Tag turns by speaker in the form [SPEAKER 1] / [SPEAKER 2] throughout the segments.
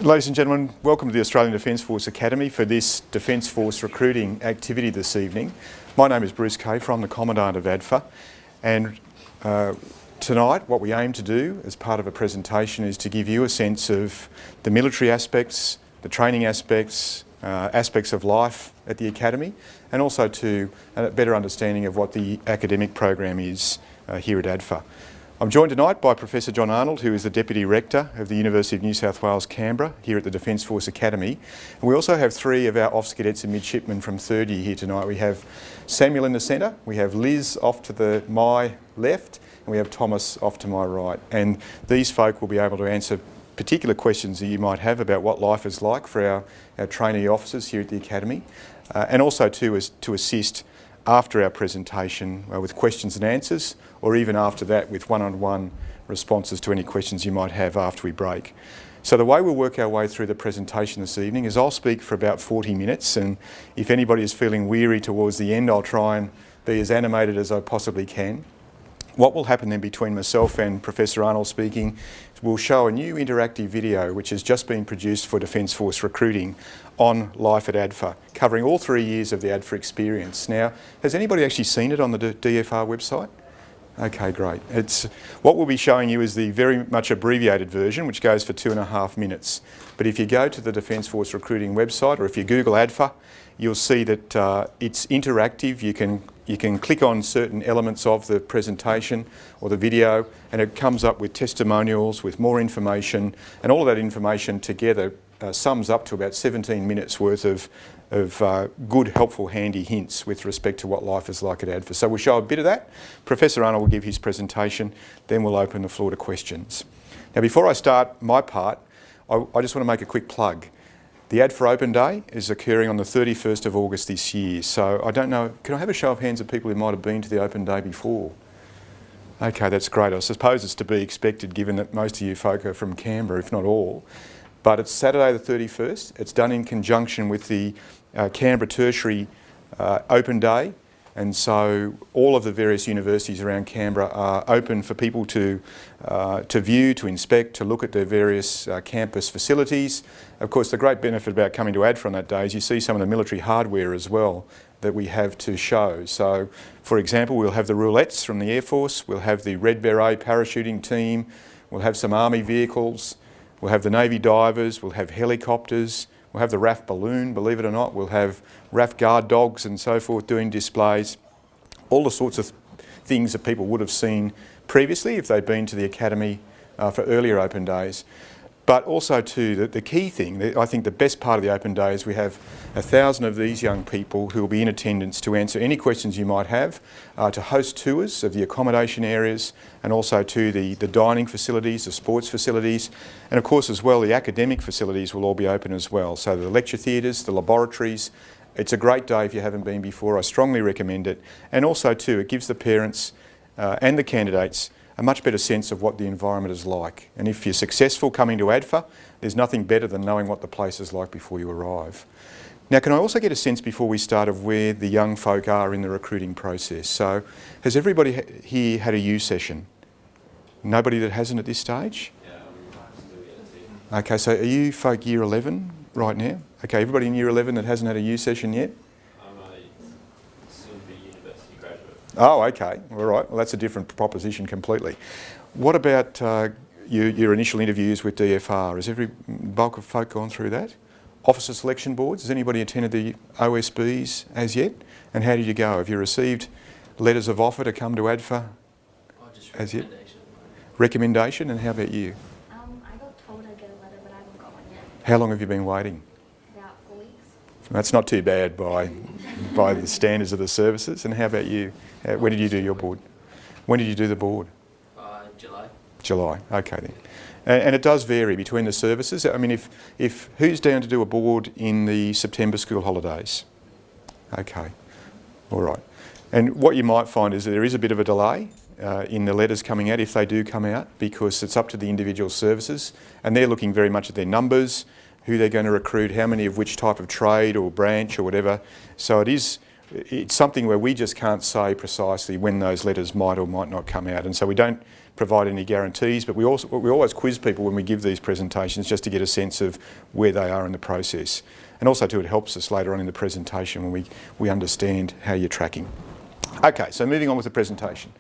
[SPEAKER 1] Ladies and gentlemen, welcome to the Australian Defence Force Academy for this Defence Force recruiting activity this evening. My name is Bruce Kafer, I'm the Commandant of ADFA, and tonight what we aim to do as part of a presentation is to give you a sense of the military aspects, the training aspects, aspects of life at the Academy, and also to a better understanding of what the academic program is here at ADFA. I'm joined tonight by Professor John Arnold, who is the Deputy Rector of the University of New South Wales, Canberra, here at the Defence Force Academy. And we also have three of our Officer Cadets and Midshipmen from third year here tonight. We have Samuel in the centre, we have Liz off to my left, and we have Thomas off to my right. And these folk will be able to answer particular questions that you might have about what life is like for our trainee officers here at the Academy, and also to assist after our presentation with questions and answers, or even after that with one-on-one responses to any questions you might have after we break. So the way we'll work our way through the presentation this evening is I'll speak for about 40 minutes, and if anybody is feeling weary towards the end, I'll try and be as animated as I possibly can. What will happen then between myself and Professor Arnold speaking is we'll show a new interactive video which has just been produced for Defence Force recruiting on life at ADFA, covering all 3 years of the ADFA experience. Now, has anybody actually seen it on the DFR website? Okay, great. What we'll be showing you is the very much abbreviated version, which goes for 2.5 minutes. But if you go to the Defence Force recruiting website, or if you Google ADFA, you'll see that it's interactive. You can click on certain elements of the presentation or the video, and it comes up with testimonials, with more information, and all of that information together sums up to about 17 minutes worth of good, helpful, handy hints with respect to what life is like at ADFA. So we'll show a bit of that. Professor Arnold will give his presentation, then we'll open the floor to questions. Now, before I start my part, I just want to make a quick plug. The ADFA Open Day is occurring on the 31st of August this year. So I don't know, can I have a show of hands of people who might have been to the Open Day before? Okay, that's great. I suppose it's to be expected given that most of you folk are from Canberra, if not all. But it's Saturday the 31st. It's done in conjunction with the Canberra Tertiary Open Day. And so all of the various universities around Canberra are open for people to view, to inspect, to look at their various campus facilities. Of course, the great benefit about coming to ADFA on that day is you see some of the military hardware as well that we have to show. So, for example, we'll have the roulettes from the Air Force, we'll have the Red Beret parachuting team, we'll have some Army vehicles, we'll have the Navy divers, we'll have helicopters, we'll have the RAF balloon, believe it or not, we'll have RAF guard dogs and so forth doing displays. All the sorts of things that people would have seen previously if they'd been to the Academy for earlier Open Days. But also too, the key thing, I think the best part of the Open Day is we have 1,000 of these young people who will be in attendance to answer any questions you might have, to host tours of the accommodation areas, and also to the dining facilities, the sports facilities, and of course as well the academic facilities will all be open as well. So the lecture theatres, the laboratories. It's a great day if you haven't been before. I strongly recommend it. And also too, it gives the parents and the candidates a much better sense of what the environment is like. And if you're successful coming to ADFA, there's nothing better than knowing what the place is like before you arrive. Now, can I also get a sense before we start of where the young folk are in the recruiting process? So, has everybody here had a U session? Nobody that hasn't at this stage? Yeah. Okay, so are you folk year 11 right now? Okay, everybody in year 11 that hasn't had a U session yet? Oh, okay. All right. Well, that's a different proposition completely. What about your initial interviews with DFR? Has every bulk of folk gone through that? Officer selection boards? Has anybody attended the OSBs as yet? And how did you go? Have you received letters of offer to come to ADFA as yet? Recommendation? And how about you?
[SPEAKER 2] I got told I'd get a letter, but I haven't got one yet.
[SPEAKER 1] How long have you been waiting?
[SPEAKER 2] About 4 weeks.
[SPEAKER 1] That's not too bad by the standards of the services. And how about you? When did you do your board? When did you do the board?
[SPEAKER 3] July.
[SPEAKER 1] July, okay then. And it does vary between the services. I mean, if who's down to do a board in the September school holidays? Okay, all right. And what you might find is that there is a bit of a delay in the letters coming out, if they do come out, because it's up to the individual services, and they're looking very much at their numbers, who they're going to recruit, how many of which type of trade or branch or whatever. So it's something where we just can't say precisely when those letters might or might not come out, and so we don't provide any guarantees, but we always quiz people when we give these presentations just to get a sense of where they are in the process. And also too, it helps us later on in the presentation when we understand how you're tracking. Okay, so moving on with the presentation.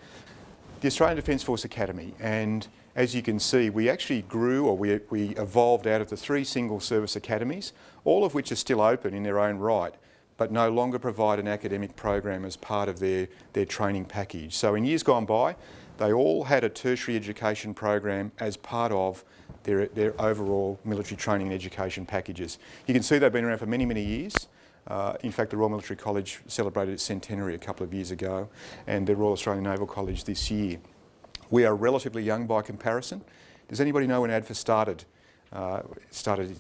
[SPEAKER 1] The Australian Defence Force Academy, and as you can see, we actually grew, or we evolved out of the 3 single service academies, all of which are still open in their own right, but no longer provide an academic program as part of their training package. So in years gone by, they all had a tertiary education program as part of their overall military training and education packages. You can see they've been around for many, many years. In fact, the Royal Military College celebrated its centenary a couple of years ago, and the Royal Australian Naval College this year. We are relatively young by comparison. Does anybody know when ADFA started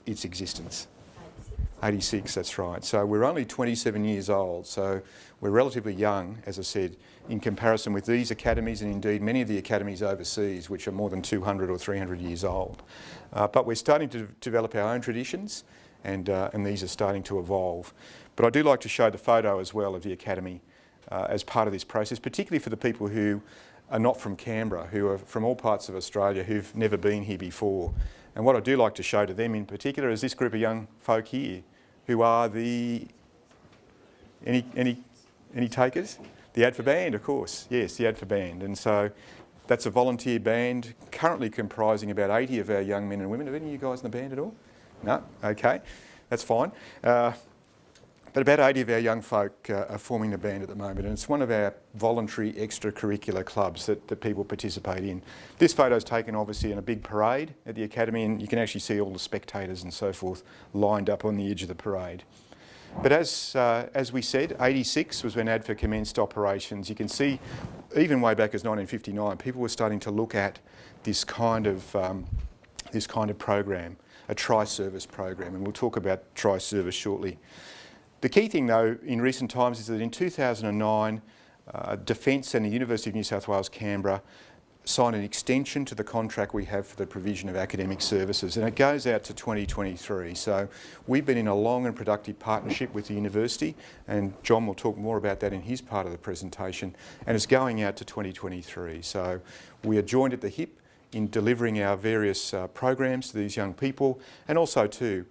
[SPEAKER 1] its existence? 86, that's right. So we're only 27 years old, so we're relatively young, as I said, in comparison with these academies and indeed many of the academies overseas, which are more than 200 or 300 years old. But we're starting to develop our own traditions, and these are starting to evolve. But I do like to show the photo as well of the academy as part of this process, particularly for the people who are not from Canberra, who are from all parts of Australia, who've never been here before. And what I do like to show to them in particular is this group of young folk here, who are the, any takers? The ADFA band, of course. Yes, the ADFA band. And so that's a volunteer band currently comprising about 80 of our young men and women. Are any of you guys in the band at all? No? Okay, that's fine. But about 80 of our young folk are forming the band at the moment, and it's one of our voluntary extracurricular clubs that people participate in. This photo is taken obviously in a big parade at the academy, and you can actually see all the spectators and so forth lined up on the edge of the parade. But as we said, 86 was when ADFA commenced operations. You can see even way back as 1959, people were starting to look at this kind of program, a tri-service program, and we'll talk about tri-service shortly. The key thing though in recent times is that in 2009, Defence and the University of New South Wales, Canberra signed an extension to the contract we have for the provision of academic services, and it goes out to 2023. So we've been in a long and productive partnership with the university, and John will talk more about that in his part of the presentation, and it's going out to 2023. So we are joined at the hip in delivering our various programs to these young people, and also too,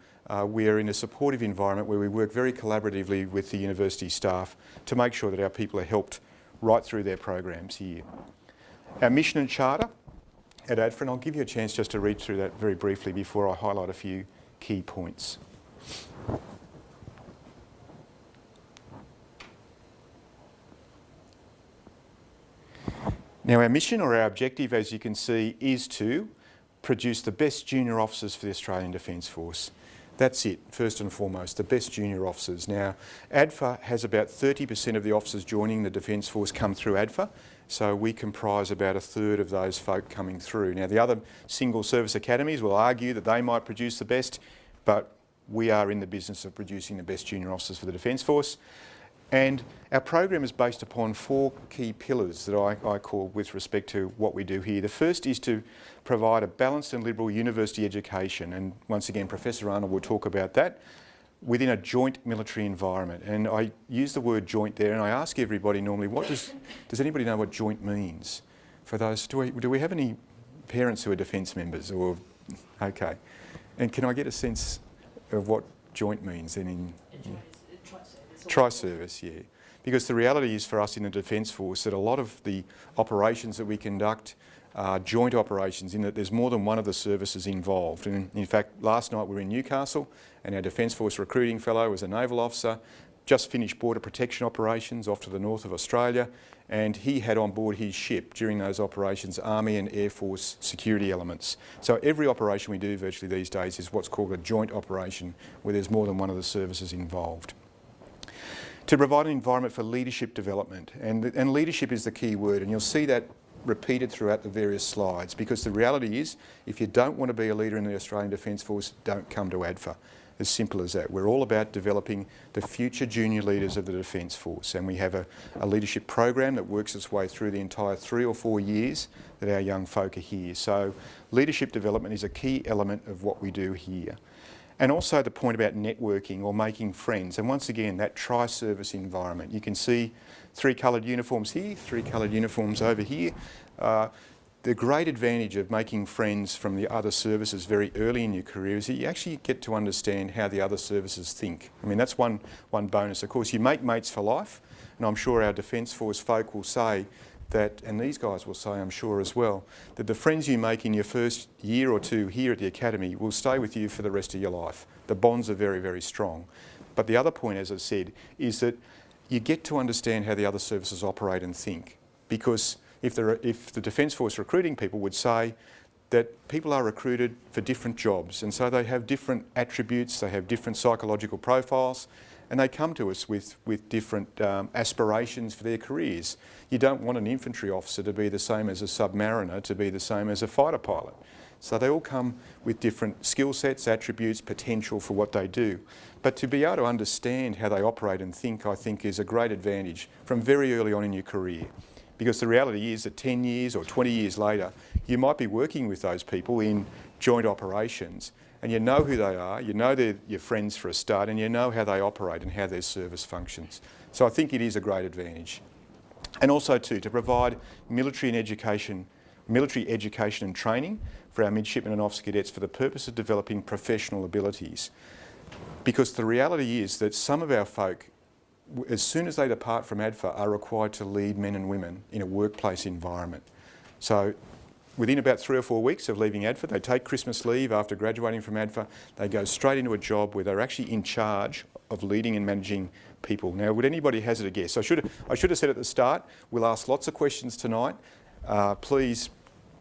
[SPEAKER 1] we are in a supportive environment where we work very collaboratively with the university staff to make sure that our people are helped right through their programs here. Our mission and charter at ADFA, and I'll give you a chance just to read through that very briefly before I highlight a few key points. Now our mission or our objective, as you can see, is to produce the best junior officers for the Australian Defence Force. That's it, first and foremost, the best junior officers. Now, ADFA has about 30% of the officers joining the Defence Force come through ADFA, so we comprise about a third of those folk coming through. Now, the other single service academies will argue that they might produce the best, but we are in the business of producing the best junior officers for the Defence Force. And our program is based upon 4 key pillars that I call with respect to what we do here. The first is to provide a balanced and liberal university education, and once again Professor Arnold will talk about that, within a joint military environment. And I use the word joint there, and I ask everybody normally, does anybody know what joint means? For those, do we have any parents who are defence members? Or okay, and can I get a sense of what joint means then in tri-service, yeah. Because the reality is for us in the Defence Force that a lot of the operations that we conduct are joint operations in that there's more than one of the services involved. And in fact, last night we were in Newcastle and our Defence Force recruiting fellow was a naval officer, just finished border protection operations off to the north of Australia, and he had on board his ship during those operations Army and Air Force security elements. So every operation we do virtually these days is what's called a joint operation where there's more than one of the services involved. To provide an environment for leadership development, and leadership is the key word, and you'll see that repeated throughout the various slides, because the reality is if you don't want to be a leader in the Australian Defence Force, don't come to ADFA. As simple as that. We're all about developing the future junior leaders of the Defence Force, and we have a leadership program that works its way through the entire 3 or 4 years that our young folk are here. So leadership development is a key element of what we do here. And also the point about networking or making friends. And once again, that tri-service environment. You can see 3 coloured uniforms here, 3 coloured uniforms over here. the great advantage of making friends from the other services very early in your career is that you actually get to understand how the other services think. I mean, that's one bonus. Of course, you make mates for life, and I'm sure our Defence Force folk will say that, and these guys will say, I'm sure as well, that the friends you make in your first year or two here at the Academy will stay with you for the rest of your life. The bonds are very, very strong. But the other point, as I said, is that you get to understand how the other services operate and think. Because if the Defence Force recruiting people would say that people are recruited for different jobs, and so they have different attributes, they have different psychological profiles, and they come to us with different aspirations for their careers. You don't want an infantry officer to be the same as a submariner, to be the same as a fighter pilot. So they all come with different skill sets, attributes, potential for what they do. But to be able to understand how they operate and think, I think, is a great advantage from very early on in your career. Because the reality is that 10 years or 20 years later, you might be working with those people in joint operations, and you know who they are, you know they're your friends for a start, and you know how they operate and how their service functions. So I think it is a great advantage. And also too, to provide military education and training for our midshipmen and officer cadets for the purpose of developing professional abilities. Because the reality is that some of our folk, as soon as they depart from ADFA, are required to lead men and women in a workplace environment. So within about 3 or 4 weeks of leaving ADFA, they take Christmas leave after graduating from ADFA, they go straight into a job where they're actually in charge of leading and managing people. Now, would anybody hazard a guess? I should have said at the start, we'll ask lots of questions tonight. Please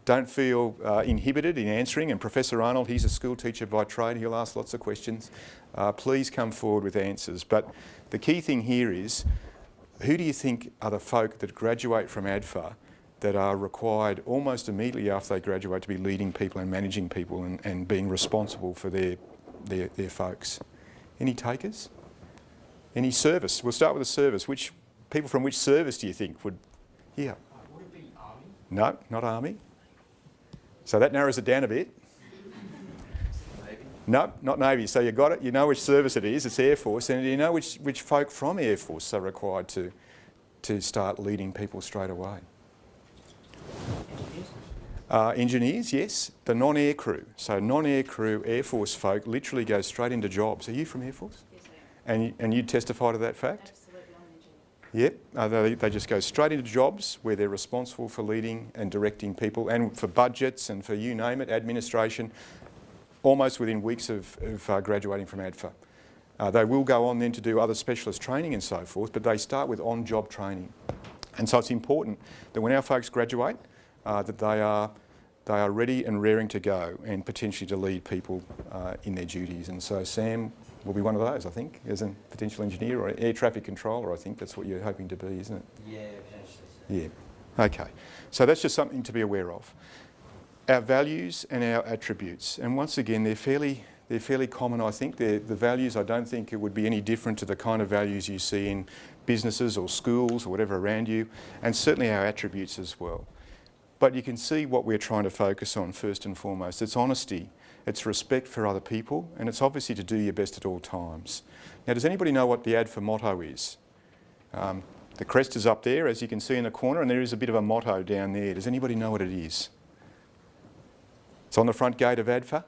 [SPEAKER 1] don't feel inhibited in answering, and Professor Arnold, he's a school teacher by trade, he'll ask lots of questions. Please come forward with answers. But the key thing here is, who do you think are the folk that graduate from ADFA that are required almost immediately after they graduate to be leading people and managing people and being responsible for their folks? Any takers? Any service? We'll start with the service. Which people from which service do you think would? Yeah.
[SPEAKER 3] Would it be Army?
[SPEAKER 1] No, not Army. So that narrows it down a bit.
[SPEAKER 3] Navy?
[SPEAKER 1] No, not Navy. So you got it. You know which service it is. It's Air Force. And do you know which folk from Air Force are required to start leading people straight away? Engineers, yes. The non-air crew. So non-air crew, Air Force folk literally go straight into jobs. Are you from Air Force?
[SPEAKER 4] Yes, I am.
[SPEAKER 1] And you testify to that fact?
[SPEAKER 4] Absolutely, I'm an engineer.
[SPEAKER 1] Yep, they just go straight into jobs where they're responsible for leading and directing people and for budgets and for you name it, administration, almost within weeks of graduating from ADFA. They will go on then to do other specialist training and so forth, but they start with on-job training. And so it's important that when our folks graduate, that they are ready and raring to go and potentially to lead people in their duties. And so Sam will be one of those, I think, as a potential engineer or air traffic controller. I think that's what you're hoping to be, isn't it?
[SPEAKER 3] Yeah, potentially.
[SPEAKER 1] Yeah. Okay. So that's just something to be aware of. Our values and our attributes, and once again, they're fairly common, I think. The values, I don't think it would be any different to the kind of values you see in businesses or schools or whatever around you, and certainly our attributes as well. But you can see what we're trying to focus on first and foremost. It's honesty, it's respect for other people, and it's obviously to do your best at all times. Now, does anybody know what the ADFA motto is? The crest is up there, as you can see in the corner, and there is a bit of a motto down there. Does anybody know what it is? It's on the front gate of ADFA.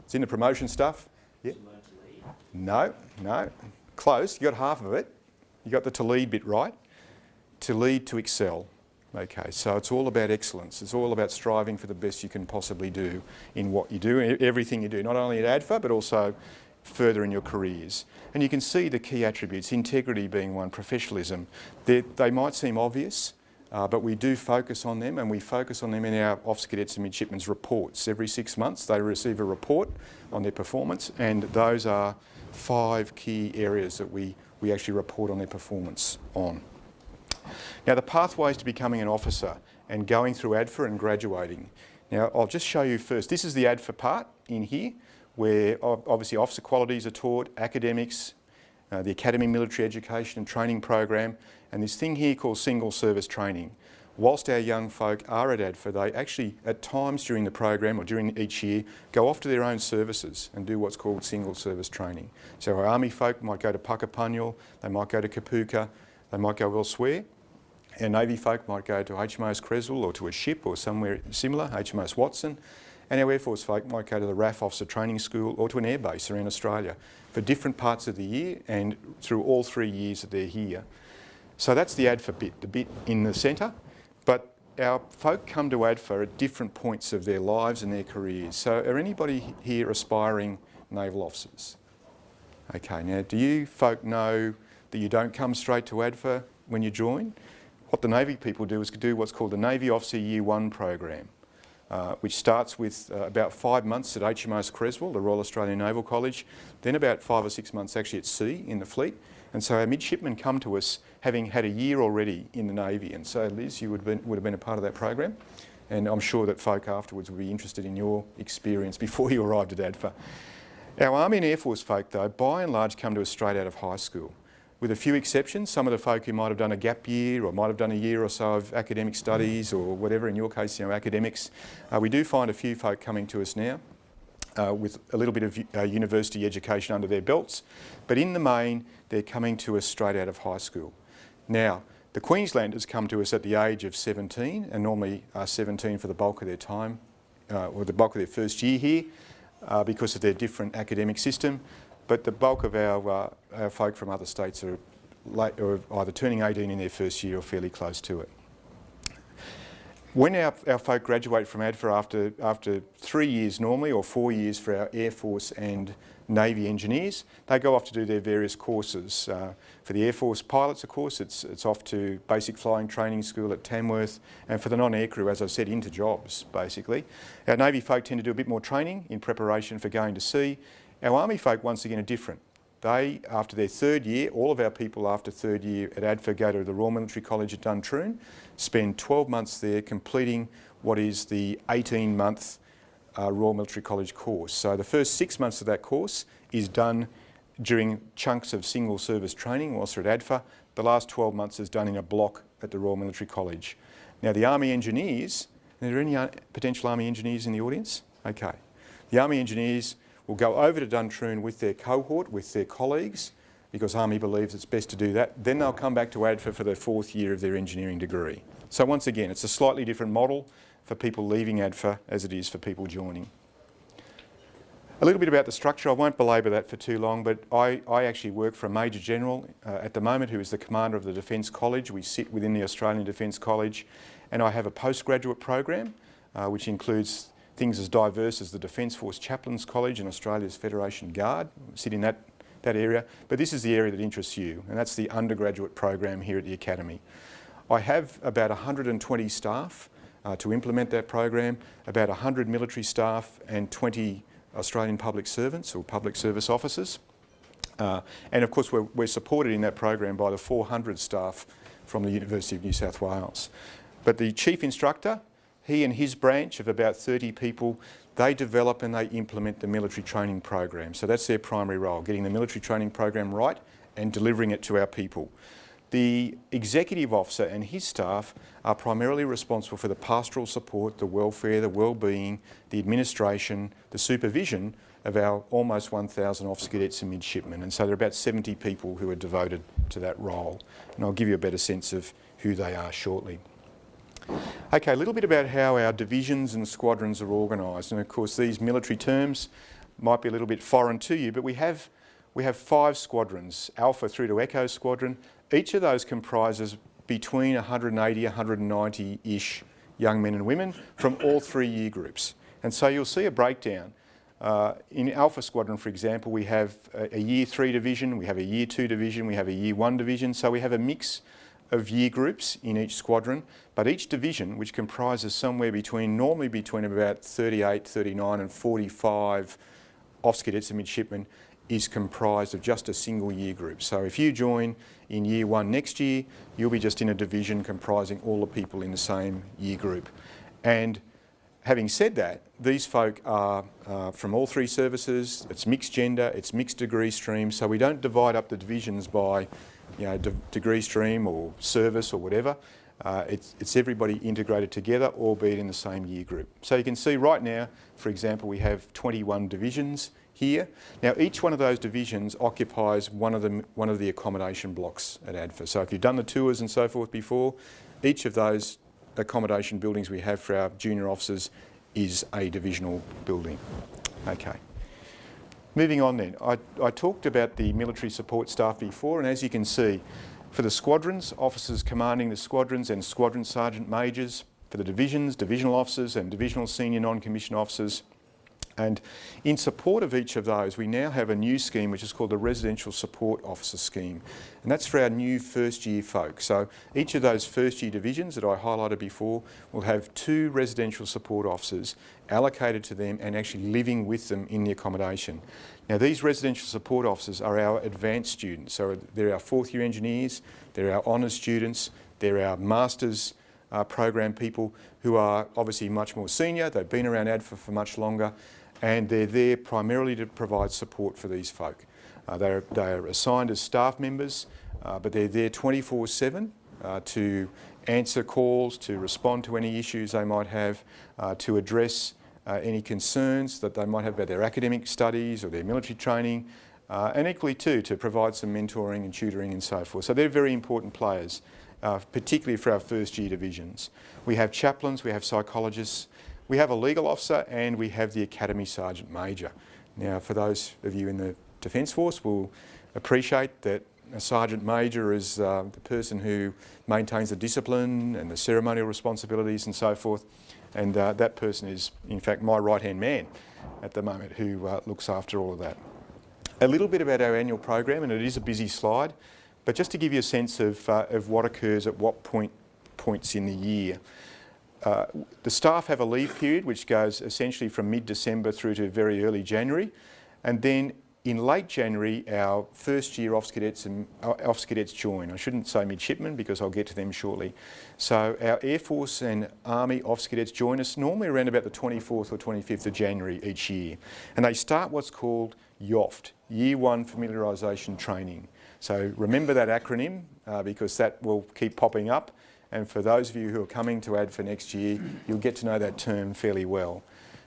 [SPEAKER 1] It's in the promotion stuff. Yeah. No. Close. You got half of it. You got the to lead bit right. To lead, to excel. Okay, so it's all about excellence. It's all about striving for the best you can possibly do in what you do, everything you do, not only at ADFA, but also further in your careers. And you can see the key attributes, integrity being one, professionalism. They might seem obvious, but we do focus on them, and we focus on them in our officer cadets and midshipmen's reports. Every 6 months they receive a report on their performance, and those are 5 key areas that we actually report on their performance on. Now, the pathways to becoming an officer and going through ADFA and graduating. Now, I'll just show you first. This is the ADFA part in here, where obviously officer qualities are taught, academics, the Academy Military Education and Training Program, and this thing here called single service training. Whilst our young folk are at ADFA, they actually, at times during the program or during each year, go off to their own services and do what's called single service training. So our Army folk might go to Puckapunyal, they might go to Kapuka, they might go elsewhere, Our Navy folk might go to HMAS Creswell or to a ship or somewhere similar, HMAS Watson. And our Air Force folk might go to the RAF Officer Training School or to an airbase around Australia for different parts of the year and through all 3 years that they're here. So that's the ADFA bit, the bit in the centre. But our folk come to ADFA at different points of their lives and their careers. So are anybody here aspiring naval officers? Okay, now do you folk know that you don't come straight to ADFA when you join? What the Navy people do is do what's called the Navy Officer Year 1 program, which starts with about 5 months at HMAS Creswell, the Royal Australian Naval College, then about 5 or 6 months actually at sea in the fleet. And so our midshipmen come to us having had a year already in the Navy. And so Liz, you would have been a part of that program. And I'm sure that folk afterwards would be interested in your experience before you arrived at ADFA. Our Army and Air Force folk though, by and large come to us straight out of high school. With a few exceptions, some of the folk who might have done a gap year or might have done a year or so of academic studies or whatever, in your case, academics. We do find a few folk coming to us now with a little bit of university education under their belts, but in the main, they're coming to us straight out of high school. Now, the Queenslanders come to us at the age of 17 and normally are 17 for the bulk of their time, or the bulk of their first year here because of their different academic system. But the bulk of our folk from other states are either turning 18 in their first year or fairly close to it. When our folk graduate from ADFA after 3 years normally, or 4 years for our Air Force and Navy engineers, they go off to do their various courses. For the Air Force pilots, of course, it's off to basic flying training school at Tamworth, and for the non-air crew, as I said, into jobs, basically. Our Navy folk tend to do a bit more training in preparation for going to sea. Our Army folk, once again, are different. They, after their 3rd year, all of our people after 3rd year at ADFA go to the Royal Military College at Duntroon, spend 12 months there completing what is the 18-month Royal Military College course. So the first 6 months of that course is done during chunks of single service training whilst they're at ADFA. The last 12 months is done in a block at the Royal Military College. Now the Army engineers, are there any potential Army engineers in the audience? Okay. The Army engineers will go over to Duntroon with their cohort, with their colleagues, because Army believes it's best to do that. Then they'll come back to ADFA for their 4th year of their engineering degree. So once again, it's a slightly different model for people leaving ADFA as it is for people joining. A little bit about the structure. I won't belabour that for too long, but I actually work for a Major General at the moment who is the Commander of the Defence College. We sit within the Australian Defence College, and I have a postgraduate program which includes things as diverse as the Defence Force Chaplains College and Australia's Federation Guard. We sit in that area, but this is the area that interests you, and that's the undergraduate program here at the Academy. I have about 120 staff to implement that program, about 100 military staff and 20 Australian public servants or public service officers. And of course we're supported in that program by the 400 staff from the University of New South Wales. But the chief instructor, he and his branch of about 30 people, they develop and they implement the military training program. So that's their primary role, getting the military training program right and delivering it to our people. The executive officer and his staff are primarily responsible for the pastoral support, the welfare, the well-being, the administration, the supervision of our almost 1,000 officer cadets and midshipmen. And so there are about 70 people who are devoted to that role. And I'll give you a better sense of who they are shortly. Okay, a little bit about how our divisions and squadrons are organised. And of course these military terms might be a little bit foreign to you, but we have 5 squadrons, Alpha through to Echo Squadron. Each of those comprises between 180, 190-ish young men and women from all 3 year groups. And so you'll see a breakdown. In Alpha Squadron, for example, we have a Year 3 division, we have a Year 2 division, we have a Year 1 division. So we have a mix of year groups in each squadron, but each division, which comprises normally between about 38, 39 and 45 officer cadets and midshipmen, is comprised of just a single year group. So if you join in Year 1 next year, you'll be just in a division comprising all the people in the same year group. And having said that, these folk are from all 3 services. It's mixed gender, it's mixed degree stream, so we don't divide up the divisions by degree stream or service or whatever. It's everybody integrated together, albeit in the same year group. So you can see right now, for example, we have 21 divisions here. Now each one of those divisions occupies one of the accommodation blocks at ADFA. So if you've done the tours and so forth before, each of those accommodation buildings we have for our junior officers is a divisional building. Okay. Moving on then, I talked about the military support staff before, and as you can see, for the squadrons, officers commanding the squadrons and squadron sergeant majors, for the divisions, divisional officers and divisional senior non-commissioned officers. And in support of each of those, we now have a new scheme which is called the Residential Support Officer Scheme. And that's for our new first year folk. So each of those first year divisions that I highlighted before will have 2 residential support officers allocated to them and actually living with them in the accommodation. Now these residential support officers are our advanced students. So they're our 4th year engineers, they're our honours students, they're our masters program people who are obviously much more senior, they've been around ADFA for much longer, and they're there primarily to provide support for these folk. They are assigned as staff members, but they're there 24/7 to answer calls, to respond to any issues they might have, to address any concerns that they might have about their academic studies or their military training, and equally too to provide some mentoring and tutoring and so forth. So they're very important players, particularly for our first year divisions. We have chaplains, we have psychologists, we have a legal officer, and we have the Academy Sergeant Major. Now for those of you in the Defence Force will appreciate that a Sergeant Major is the person who maintains the discipline and the ceremonial responsibilities and so forth, and that person is in fact my right-hand man at the moment who looks after all of that. A little bit about our annual program, and it is a busy slide, but just to give you a sense of what occurs at what points in the year. The staff have a leave period which goes essentially from mid-December through to very early January, and then in late January our first year officer cadets join. I shouldn't say midshipmen because I'll get to them shortly. So our Air Force and Army officer cadets join us normally around about the 24th or 25th of January each year, and they start what's called YOFT, Year 1 Familiarisation Training. So remember that acronym because that will keep popping up. And for those of you who are coming to ADFA next year, you'll get to know that term fairly well.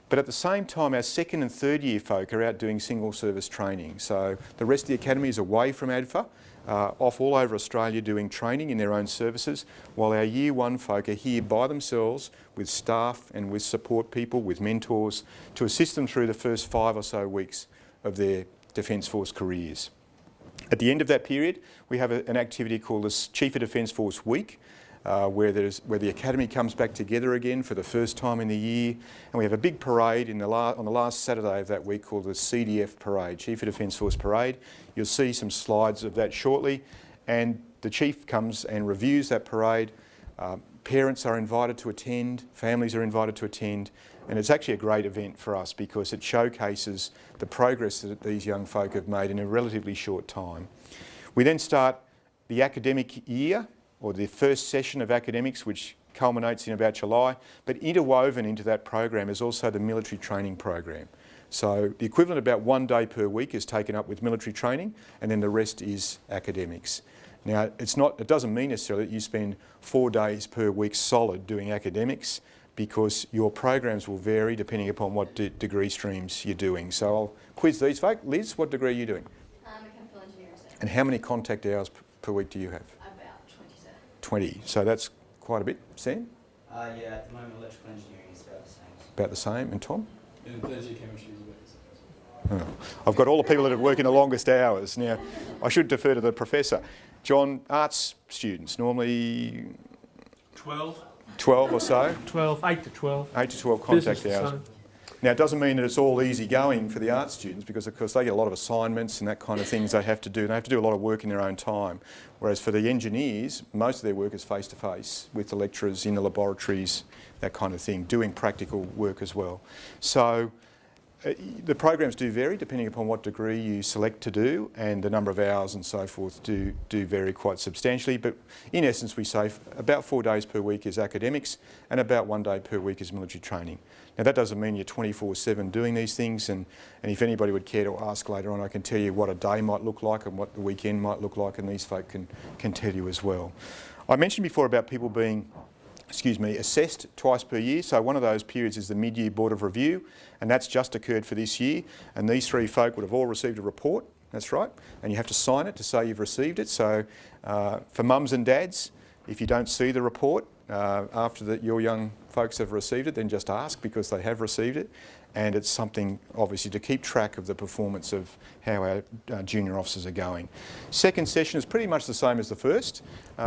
[SPEAKER 1] But at the same time, our 2nd and 3rd year folk are out doing single service training. So the rest of the academy is away from ADFA, off all over Australia doing training in their own services, while our Year 1 folk are here by themselves with staff and with support people, with mentors, to assist them through the first 5 or so weeks of their Defence Force careers. At the end of that period, we have an activity called the Chief of Defence Force Week, where the Academy comes back together again for the first time in the year, and we have a big parade on the last Saturday of that week called the CDF Parade, Chief of Defence Force Parade. You'll see some slides of that shortly, and the Chief comes and reviews that parade. Parents are invited to attend, families are invited to attend, and it's actually a great event for us because it showcases the progress that these young folk have made in a relatively short time. We then start the academic year, or the first session of academics, which culminates in about July, but interwoven into that program is also the military training program. So the equivalent of about 1 day per week is taken up with military training, and then the rest is academics. Now, it doesn't mean necessarily that you spend 4 days per week solid doing academics, because your programs will vary depending upon what degree streams you're doing. So I'll quiz these folk. Liz, what degree are you doing?
[SPEAKER 2] Mechanical engineering.
[SPEAKER 1] And how many contact hours per week do you have?
[SPEAKER 2] About 20, sir.
[SPEAKER 1] 20. So that's quite a bit. Sam?
[SPEAKER 3] Yeah, at the moment electrical engineering is about the same.
[SPEAKER 1] About the same. And Tom?
[SPEAKER 5] And energy chemistry is about the same.
[SPEAKER 1] Oh, I've got all the people that are working the longest hours. Now, I should defer to the professor. John, arts students, normally
[SPEAKER 5] 12.
[SPEAKER 1] 12 or so?
[SPEAKER 5] 12, 8 to 12.
[SPEAKER 1] 8 to 12 contact
[SPEAKER 5] Business,
[SPEAKER 1] hours. Now, it doesn't mean that it's all easy going for the art students because, of course, they get a lot of assignments and that kind of things they have to do. They have to do a lot of work in their own time. Whereas for the engineers, most of their work is face-to-face with the lecturers in the laboratories, that kind of thing, doing practical work as well. So the programs do vary depending upon what degree you select to do, and the number of hours and so forth do vary quite substantially. But in essence, we say about 4 days per week is academics and about 1 day per week is military training. Now that doesn't mean you're 24/7 doing these things, and if anybody would care to ask later on, I can tell you what a day might look like and what the weekend might look like, and these folk can tell you as well. I mentioned before about people being assessed twice per year. So one of those periods is the mid-year Board of Review, and that's just occurred for this year. And these three folk would have all received a report, that's right, and you have to sign it to say you've received it. So for mums and dads, if you don't see the report after your young folks have received it, then just ask, because they have received it. And it's something, obviously, to keep track of the performance of how our junior officers are going. Second session is pretty much the same as the first,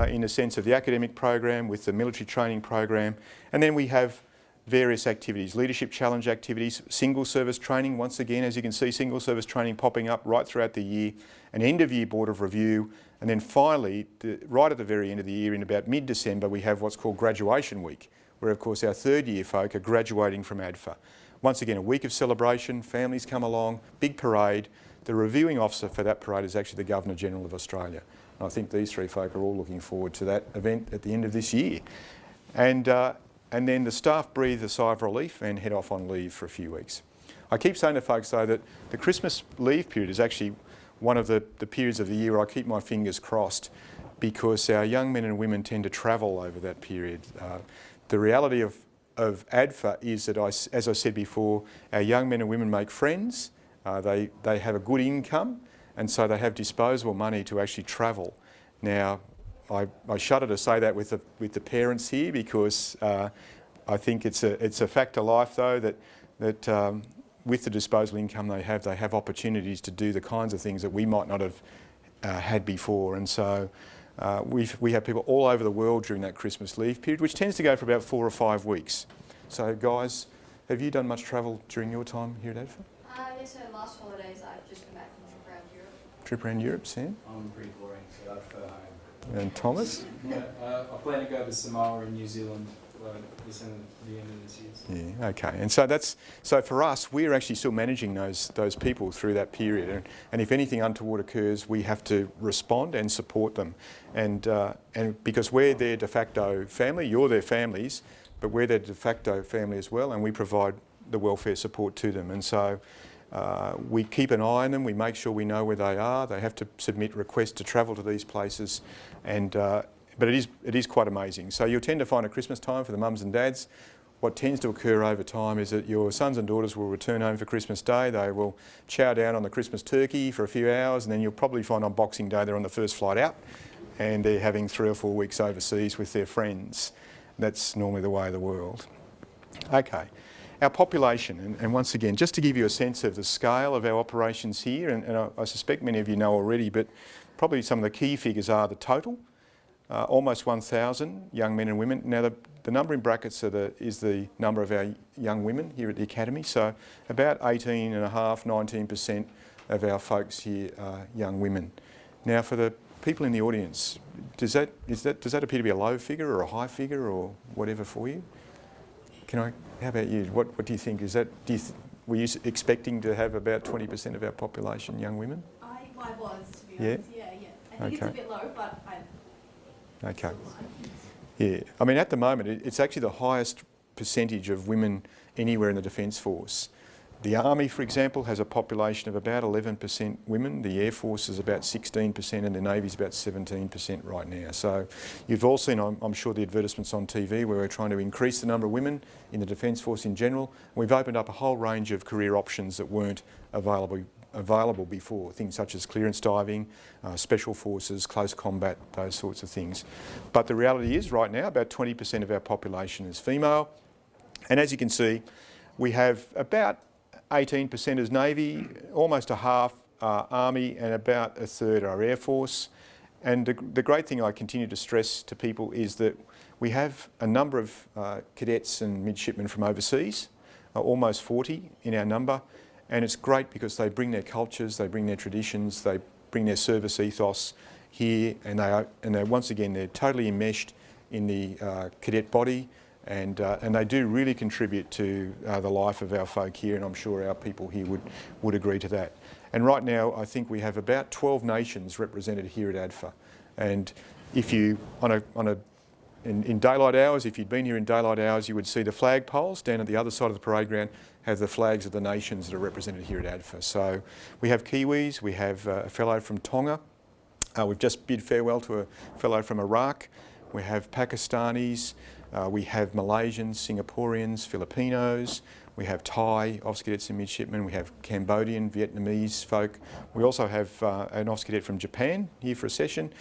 [SPEAKER 1] in the sense of the academic program with the military training program. And then we have various activities, leadership challenge activities, single service training. Once again, as you can see, single service training popping up right throughout the year, an end of year Board of Review, and then finally, right at the very end of the year, in about mid-December, we have what's called Graduation Week, where of course our third year folk are graduating from ADFA. Once again, a week of celebration, families come along, big parade. The reviewing officer for that parade is actually the Governor-General of Australia. And I think these three folk are all looking forward to that event at the end of this year. And then the staff breathe a sigh of relief and head off on leave for a few weeks. I keep saying to folks though that the Christmas leave period is actually one of the periods of the year I keep my fingers crossed, because our young men and women tend to travel over that period. The reality of ADFA is that, as I said before, our young men and women make friends, they have a good income, and so they have disposable money to actually travel. Now, I shudder to say that with the parents here, because I think it's a fact of life though that with the disposable income they have opportunities to do the kinds of things that we might not have had before. And so we have people all over the world during that Christmas leave period, which tends to go for about 4 or 5 weeks. So guys, have you done much travel during your time here at ADFA?
[SPEAKER 2] Yes, so last holidays I've just come back from a trip around Europe.
[SPEAKER 1] Trip around Europe, Sam?
[SPEAKER 3] I'm pretty boring, so I prefer home.
[SPEAKER 1] And Thomas?
[SPEAKER 5] Yeah, I plan to go to Samoa and New Zealand the end of this year.
[SPEAKER 1] Yeah, okay. And so for us, we're actually still managing those people through that period. And if anything untoward occurs, we have to respond and support them. And because we're their de facto family, you're their families, but we're their de facto family as well, and we provide the welfare support to them. And so we keep an eye on them, we make sure we know where they are. They have to submit requests to travel to these places, but it is quite amazing. So you'll tend to find at Christmas time for the mums and dads, what tends to occur over time is that your sons and daughters will return home for Christmas Day. They will chow down on the Christmas turkey for a few hours, and then you'll probably find on Boxing Day they're on the first flight out and they're having 3 or 4 weeks overseas with their friends. That's normally the way of the world. Okay. Our population, and once again, just to give you a sense of the scale of our operations here, and I suspect many of you know already, but probably some of the key figures are the total, almost 1,000 young men and women. Now the number in brackets is the number of our young women here at the Academy, so about 18.5%, 19% of our folks here are young women. Now for the people in the audience, does that appear to be a low figure or a high figure or whatever for you? How about you? What do you think? Were you expecting to have about 20% of our population young women?
[SPEAKER 4] I was, to be honest. Yeah. I think it's a bit low, but
[SPEAKER 1] Okay. Yeah. I mean, at the moment, it's actually the highest percentage of women anywhere in the Defence Force. The Army, for example, has a population of about 11% women. The Air Force is about 16% and the Navy is about 17% right now. So you've all seen, I'm sure, the advertisements on TV where we're trying to increase the number of women in the Defence Force in general. We've opened up a whole range of career options that weren't available before, things such as clearance diving, special forces, close combat, those sorts of things. But the reality is right now about 20% of our population is female. And as you can see, we have about 18% as Navy, almost a half Army, and about a third our Air Force. And the great thing I continue to stress to people is that we have a number of cadets and midshipmen from overseas, almost 40 in our number. And it's great because they bring their cultures, they bring their traditions, they bring their service ethos here, and they're once again, they're totally enmeshed in the cadet body. And they do really contribute to the life of our folk here, and I'm sure our people here would agree to that. And right now, I think we have about 12 nations represented here at ADFA. And if you, in daylight hours, if you'd been here in daylight hours, you would see the flag poles down at the other side of the parade ground have the flags of the nations that are represented here at ADFA. So we have Kiwis, we have a fellow from Tonga, we've just bid farewell to a fellow from Iraq, we have Pakistanis, We have Malaysians, Singaporeans, Filipinos. We have Thai officer cadets and midshipmen. We have Cambodian, Vietnamese folk. We also have an officer cadet from Japan here for a session,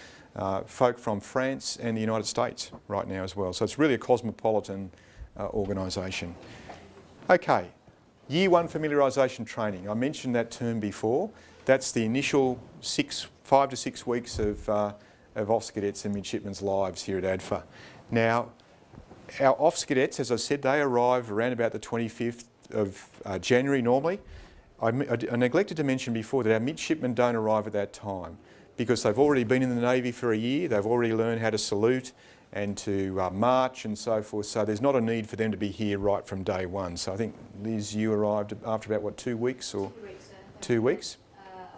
[SPEAKER 1] folk from France and the United States right now as well. So it's really a cosmopolitan organisation. Okay, Year 1 familiarisation training. I mentioned that term before. That's the initial 5 to 6 weeks of officer cadets and midshipmen's lives here at ADFA. Now, our officer cadets, as I said, they arrive around about the 25th of January normally. I neglected to mention before that our midshipmen don't arrive at that time because they've already been in the Navy for a year, they've already learned how to salute and to march and so forth, so there's not a need for them to be here right from day one. So I think, Liz, you arrived after about, what, 2 weeks? Or
[SPEAKER 2] 2 weeks,
[SPEAKER 1] 2 weeks?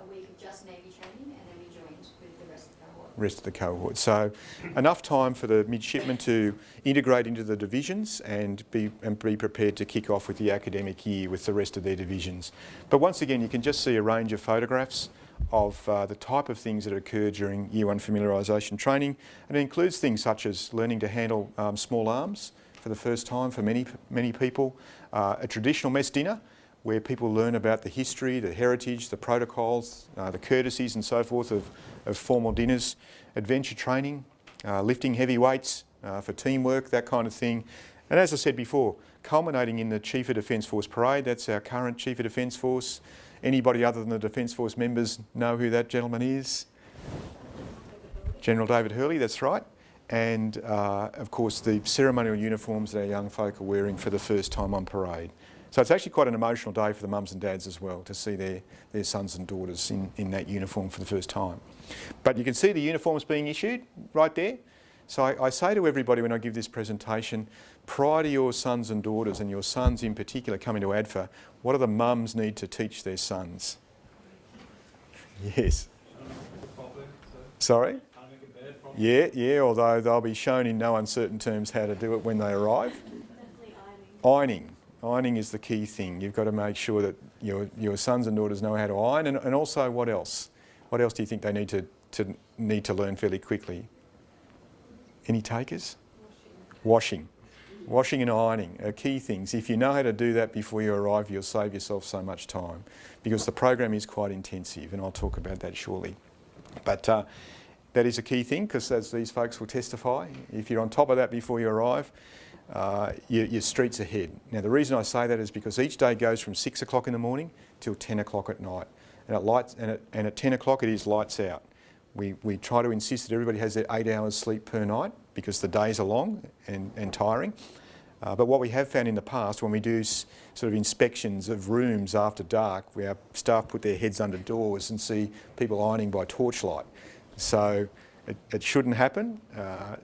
[SPEAKER 2] A week of just Navy training, and then we joined with the rest of the cohort.
[SPEAKER 1] Rest of the cohort. So enough time for the midshipmen to integrate into the divisions and be prepared to kick off with the academic year with the rest of their divisions. But once again, you can just see a range of photographs of the type of things that occur during Year 1 familiarisation training, and it includes things such as learning to handle small arms for the first time for many people, a traditional mess dinner where people learn about the history, the heritage, the protocols, the courtesies and so forth of formal dinners, adventure training, lifting heavy weights for teamwork, that kind of thing. And as I said before, culminating in the Chief of Defence Force Parade. That's our current Chief of Defence Force. Anybody other than the Defence Force members know who that gentleman is? General David Hurley, that's right. And of course the ceremonial uniforms that our young folk are wearing for the first time on parade. So it's actually quite an emotional day for the mums and dads as well to see their sons and daughters in that uniform for the first time. But you can see the uniforms being issued right there. So I say to everybody when I give this presentation, prior to your sons and daughters, and your sons in particular coming to ADFA, what do the mums need to teach their sons? Yes. Sorry? Yeah, although they'll be shown in no uncertain terms how to do it when they arrive.
[SPEAKER 4] Definitely
[SPEAKER 1] Ironing. Ironing is the key thing. You've got to make sure that your sons and daughters know how to iron, and also what else? What else do you think they need to learn fairly quickly? Any takers? Washing. Washing and ironing are key things. If you know how to do that before you arrive, you'll save yourself so much time because the program is quite intensive, and I'll talk about that shortly. But that is a key thing because, as these folks will testify, if you're on top of that before you arrive, your street's ahead. Now, the reason I say that is because each day goes from 6 o'clock in the morning till 10 o'clock at night. And at 10 o'clock it is lights out. We try to insist that everybody has their 8 hours sleep per night because the days are long and tiring. But what we have found in the past, when we do sort of inspections of rooms after dark, where our staff put their heads under doors and see people ironing by torchlight. So it shouldn't happen.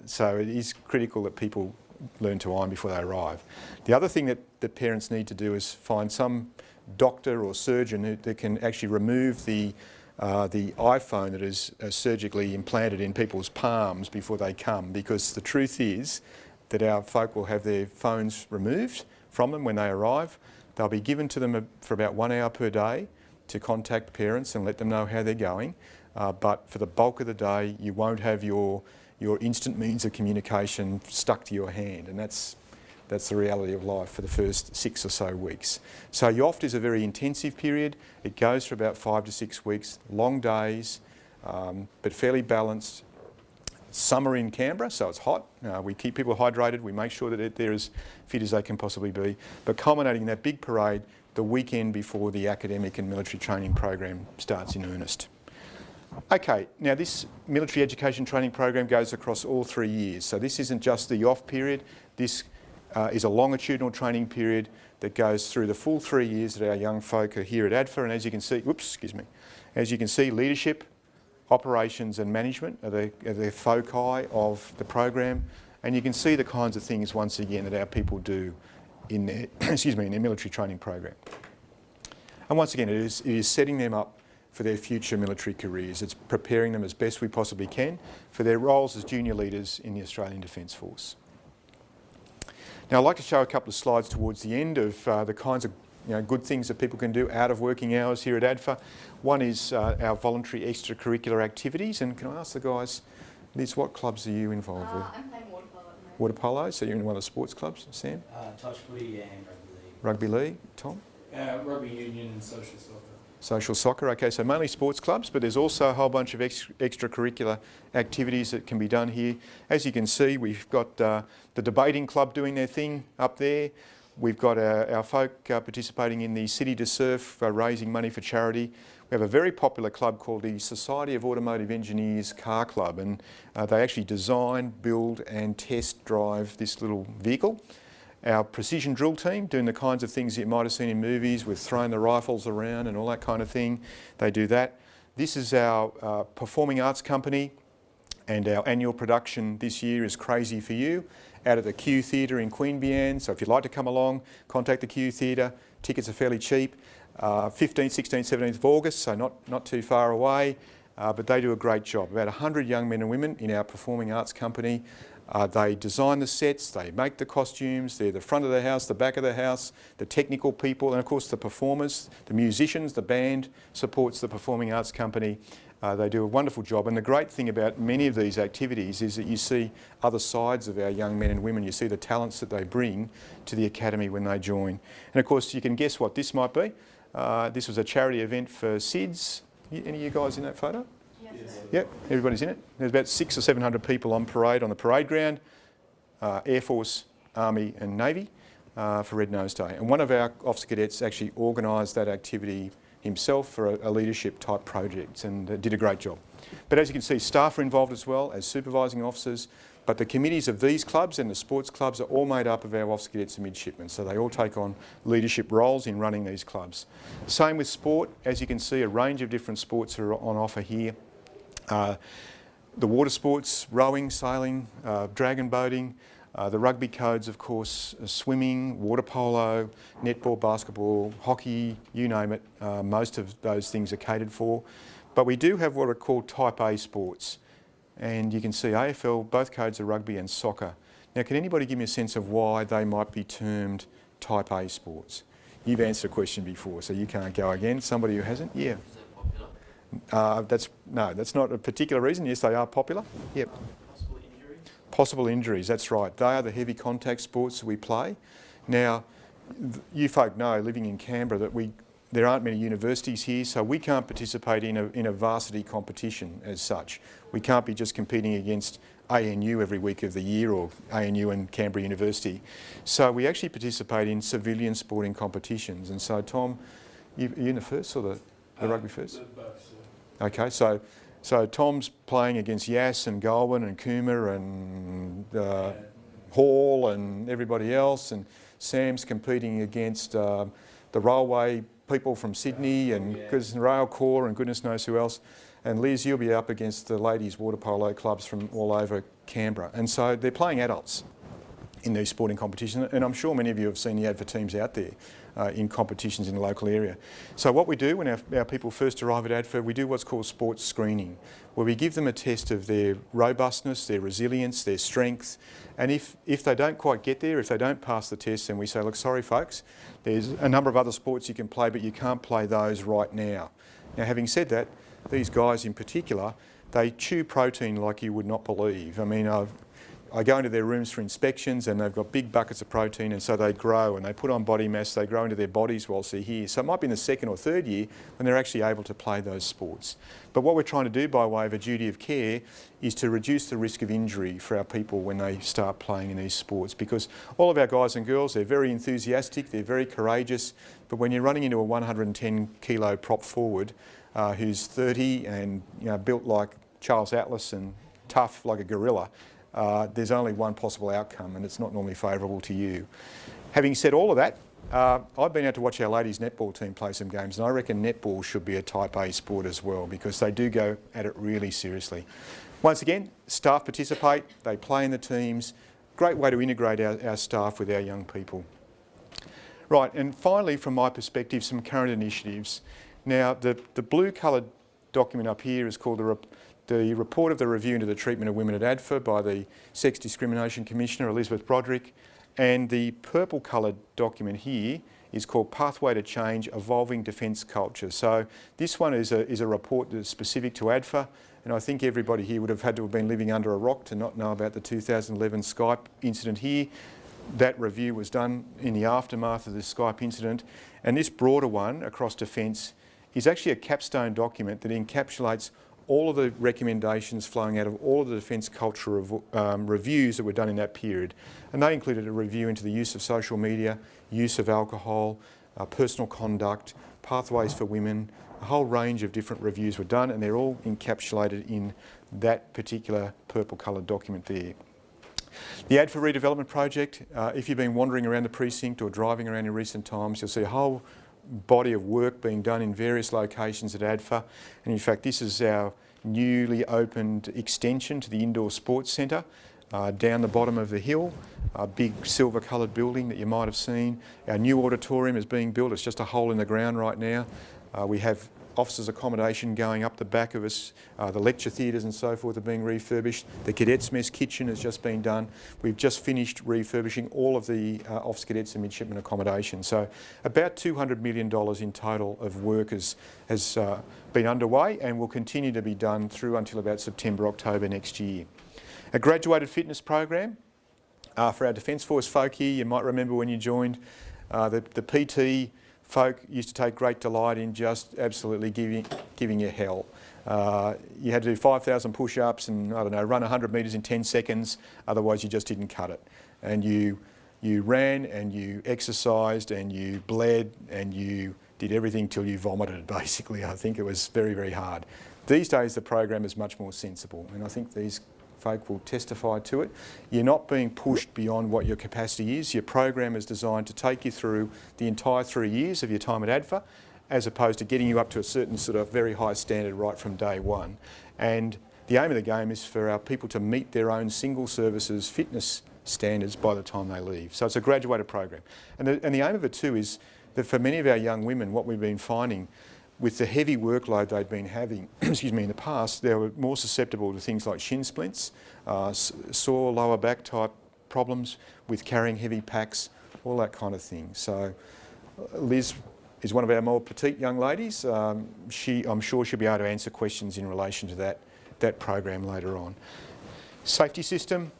[SPEAKER 1] So it is critical that people learn to iron before they arrive. The other thing that parents need to do is find some doctor or surgeon that can actually remove the iPhone that is surgically implanted in people's palms before they come, because the truth is that our folk will have their phones removed from them when they arrive. They'll be given to them for about 1 hour per day to contact parents and let them know how they're going. But for the bulk of the day, you won't have your instant means of communication stuck to your hand, and that's the reality of life for the first 6 or so weeks. So YOFT is a very intensive period. It goes for about 5 to 6 weeks, long days, but fairly balanced. Summer in Canberra, so it's hot. We keep people hydrated. We make sure that they're as fit as they can possibly be. But culminating in that big parade the weekend before the academic and military training program starts in earnest. Okay, now this military education training program goes across all 3 years. So this isn't just the YOFT period. This is a longitudinal training period that goes through the full 3 years that our young folk are here at ADFA. And as you can see, as you can see, leadership, operations and management are the foci of the program, and you can see the kinds of things once again that our people do in their, in their military training program. And once again, it is setting them up for their future military careers. It's preparing them as best we possibly can for their roles as junior leaders in the Australian Defence Force. Now, I'd like to show a couple of slides towards the end of the kinds of good things that people can do out of working hours here at ADFA. One is our voluntary extracurricular activities, and can I ask the guys, Liz, what clubs are you involved with?
[SPEAKER 2] I'm playing water polo at the moment.
[SPEAKER 1] Water polo, so you're in one of the sports clubs, Sam?
[SPEAKER 3] Touch footy and rugby league.
[SPEAKER 1] Rugby league, Tom?
[SPEAKER 5] Rugby union and social soccer.
[SPEAKER 1] Social soccer, okay, so mainly sports clubs, but there's also a whole bunch of extracurricular activities that can be done here. As you can see, we've got the debating club doing their thing up there. We've got our folk participating in the City to Surf, raising money for charity. We have a very popular club called the Society of Automotive Engineers Car Club, and they actually design, build and test drive this little vehicle. Our precision drill team doing the kinds of things you might have seen in movies with throwing the rifles around and all that kind of thing. They do that. This is our performing arts company, and our annual production this year is Crazy For You out at the Q Theatre in Queanbeyan. So if you'd like to come along, contact the Q Theatre. Tickets are fairly cheap. 15th, 16th, 17th of August, so not too far away. But they do a great job. About 100 young men and women in our performing arts company. They design the sets, they make the costumes, they're the front of the house, the back of the house, the technical people, and of course the performers, the musicians, the band supports the performing arts company. They do a wonderful job, and the great thing about many of these activities is that you see other sides of our young men and women. You see the talents that they bring to the academy when they join. And of course you can guess what this might be. This was a charity event for SIDS. Any of you guys in that photo?
[SPEAKER 5] Yes.
[SPEAKER 1] Yep, everybody's in it. There's about 600 or 700 people on parade on the parade ground, Air Force, Army and Navy for Red Nose Day. And one of our officer cadets actually organised that activity himself for a leadership type project, and did a great job. But as you can see, staff are involved as well as supervising officers, but the committees of these clubs and the sports clubs are all made up of our officer cadets and midshipmen, so they all take on leadership roles in running these clubs. Same with sport. As you can see, a range of different sports are on offer here. The water sports, rowing, sailing, dragon boating, the rugby codes, of course, swimming, water polo, netball, basketball, hockey, you name it. Most of those things are catered for. But we do have what are called Type A sports. And you can see AFL, both codes are rugby and soccer. Now, can anybody give me a sense of why they might be termed Type A sports? You've answered a question before, so you can't go again. Somebody who hasn't? Yeah. That's not a particular reason. Yes, they are popular. Yep.
[SPEAKER 5] Possible injuries?
[SPEAKER 1] Possible injuries, that's right. They are the heavy contact sports that we play. Now, you folk know, living in Canberra, that there aren't many universities here, so we can't participate in a varsity competition as such. We can't be just competing against ANU every week of the year, or ANU and Canberra University. So we actually participate in civilian sporting competitions. And so, Tom, are you in the first or the rugby first?
[SPEAKER 5] Both.
[SPEAKER 1] Okay, so Tom's playing against Yass and Goulburn and Cooma and Hall and everybody else, and Sam's competing against the railway people from Sydney and Rail Corps and goodness knows who else. And Liz, you'll be up against the ladies' water polo clubs from all over Canberra. And so they're playing adults in these sporting competitions, and I'm sure many of you have seen the ADFA teams out there in competitions in the local area. So what we do when our people first arrive at ADFA, we do what's called sports screening, where we give them a test of their robustness, their resilience, their strength, and if they don't quite get there, if they don't pass the test, then we say, look, sorry folks, there's a number of other sports you can play, but you can't play those right now. Now, having said that, these guys in particular, they chew protein like you would not believe. I mean, I go into their rooms for inspections and they've got big buckets of protein, and so they grow and they put on body mass, they grow into their bodies whilst they're here. So it might be in the second or third year when they're actually able to play those sports. But what we're trying to do by way of a duty of care is to reduce the risk of injury for our people when they start playing in these sports, because all of our guys and girls, they're very enthusiastic, they're very courageous, but when you're running into a 110 kilo prop forward who's 30 and built like Charles Atlas and tough like a gorilla, there's only one possible outcome, and it's not normally favourable to you. Having said all of that, I've been out to watch our ladies netball team play some games, and I reckon netball should be a Type A sport as well, because they do go at it really seriously. Once again, staff participate, they play in the teams. Great way to integrate our staff with our young people. Right, and finally, from my perspective, some current initiatives. Now, the blue coloured document up here is called the report of the review into the treatment of women at ADFA by the Sex Discrimination Commissioner, Elizabeth Broderick, and the purple coloured document here is called Pathway to Change, Evolving Defence Culture. So this one is a report that's specific to ADFA, and I think everybody here would have had to have been living under a rock to not know about the 2011 Skype incident here. That review was done in the aftermath of the Skype incident, and this broader one across defence is actually a capstone document that encapsulates all of the recommendations flowing out of all of the defence culture reviews that were done in that period. And they included a review into the use of social media, use of alcohol, personal conduct, pathways for women. A whole range of different reviews were done, and they're all encapsulated in that particular purple coloured document there. The ADFA redevelopment project, if you've been wandering around the precinct or driving around in recent times, you'll see a whole body of work being done in various locations at ADFA. And in fact, this is our newly opened extension to the indoor sports centre down the bottom of the hill, a big silver coloured building that you might have seen. Our new auditorium is being built. It's just a hole in the ground right now. We have officers' accommodation going up the back of us. The lecture theatres and so forth are being refurbished. The cadets' mess kitchen has just been done. We've just finished refurbishing all of the officer cadets and midshipmen accommodation. So about $200 million in total of work has been underway and will continue to be done through until about September, October next year. A graduated fitness program for our Defence Force folk here. You might remember when you joined, the PT folk used to take great delight in just absolutely giving you hell. You had to do 5,000 push-ups and, I don't know, run 100 metres in 10 seconds, otherwise you just didn't cut it. And you ran and you exercised and you bled and you did everything till you vomited, basically. I think it was very, very hard. These days the program is much more sensible, and I think these folk will testify to it. You're not being pushed beyond what your capacity is. Your program is designed to take you through the entire 3 years of your time at ADFA, as opposed to getting you up to a certain sort of very high standard right from day one. And the aim of the game is for our people to meet their own single services fitness standards by the time they leave. So it's a graduated program. And the aim of it too is that for many of our young women, what we've been finding with the heavy workload they'd been having in the past, they were more susceptible to things like shin splints, sore lower back type problems with carrying heavy packs, all that kind of thing. So Liz is one of our more petite young ladies. I'm sure she'll be able to answer questions in relation to that program later on. Safety system.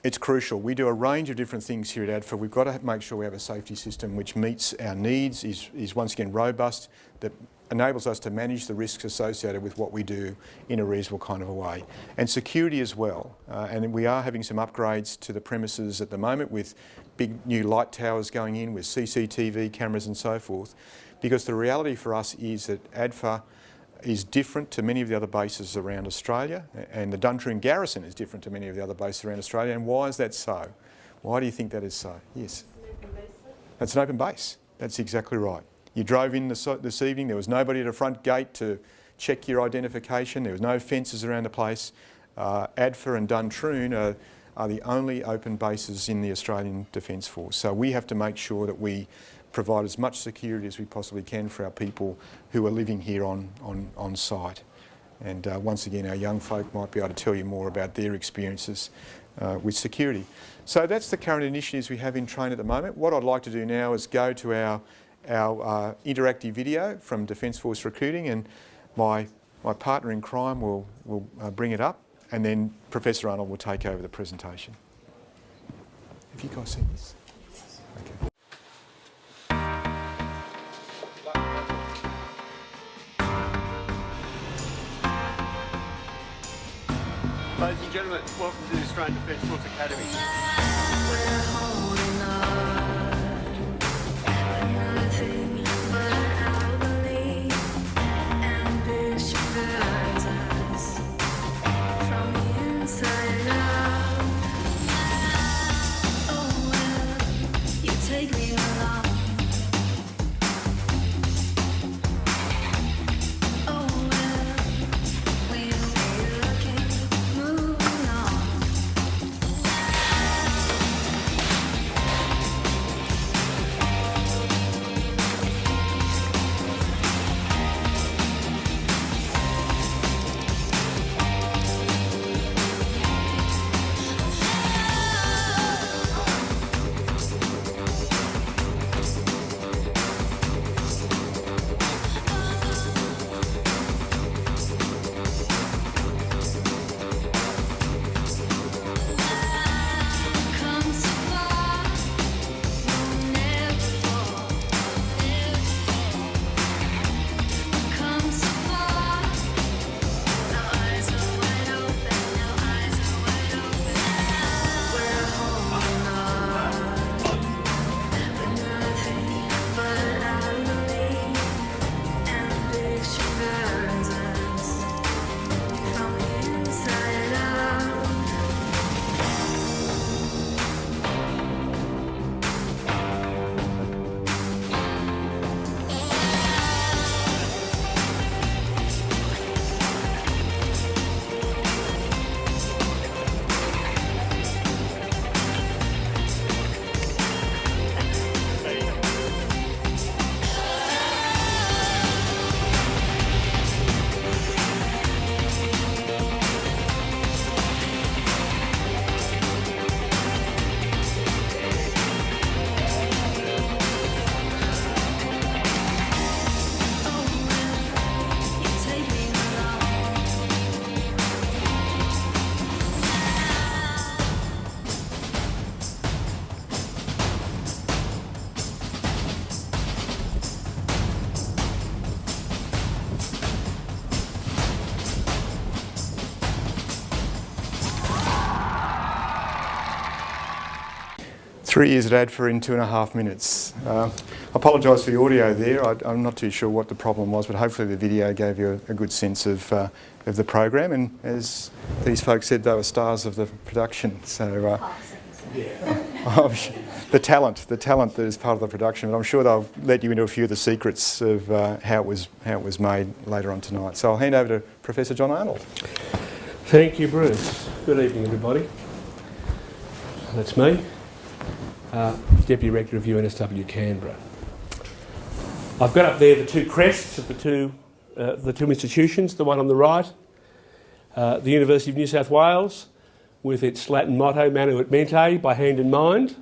[SPEAKER 1] It's crucial. We do a range of different things here at ADFA. We've got to make sure we have a safety system which meets our needs, is once again robust, that enables us to manage the risks associated with what we do in a reasonable kind of a way. And security as well. And we are having some upgrades to the premises at the moment with big new light towers going in with CCTV cameras and so forth. Because the reality for us is that ADFA is different to many of the other bases around Australia, and the Duntroon Garrison is different to many of the other bases around Australia. And why is that so? Why do you think that is so? Yes? That's an open base. That's exactly right. You drove in this evening, there was nobody at the front gate to check your identification, there was no fences around the place. ADFA and Duntroon are the only open bases in the Australian Defence Force. So we have to make sure that we provide as much security as we possibly can for our people who are living here on site. And once again, our young folk might be able to tell you more about their experiences with security. So that's the current initiatives we have in train at the moment. What I'd like to do now is go to our interactive video from Defence Force Recruiting, and my partner in crime will bring it up, and then Professor Arnold will take over the presentation. Have you guys seen this? Okay.
[SPEAKER 6] Ladies and gentlemen, welcome to the Australian Defence Force Academy.
[SPEAKER 7] We're holding on, nothing but our belief. Ambition guides us from the inside out. Oh well, you take me along. Oh well, we'll be looking, moving on.
[SPEAKER 1] 3 years at ADFA in 2.5 minutes. I apologise for the audio there. I'm not too sure what the problem was, but hopefully the video gave you a good sense of the program. And as these folks said, they were stars of the production. So the talent that is part of the production. But I'm sure they'll let you into a few of the secrets of how it was made later on tonight. So I'll hand over to Professor John Arnold.
[SPEAKER 8] Thank you, Bruce. Good evening, everybody. That's me. Deputy Rector of UNSW Canberra. I've got up there the two crests of the two institutions, the one on the right, the University of New South Wales, with its Latin motto, Manu et Mente, by hand and mind,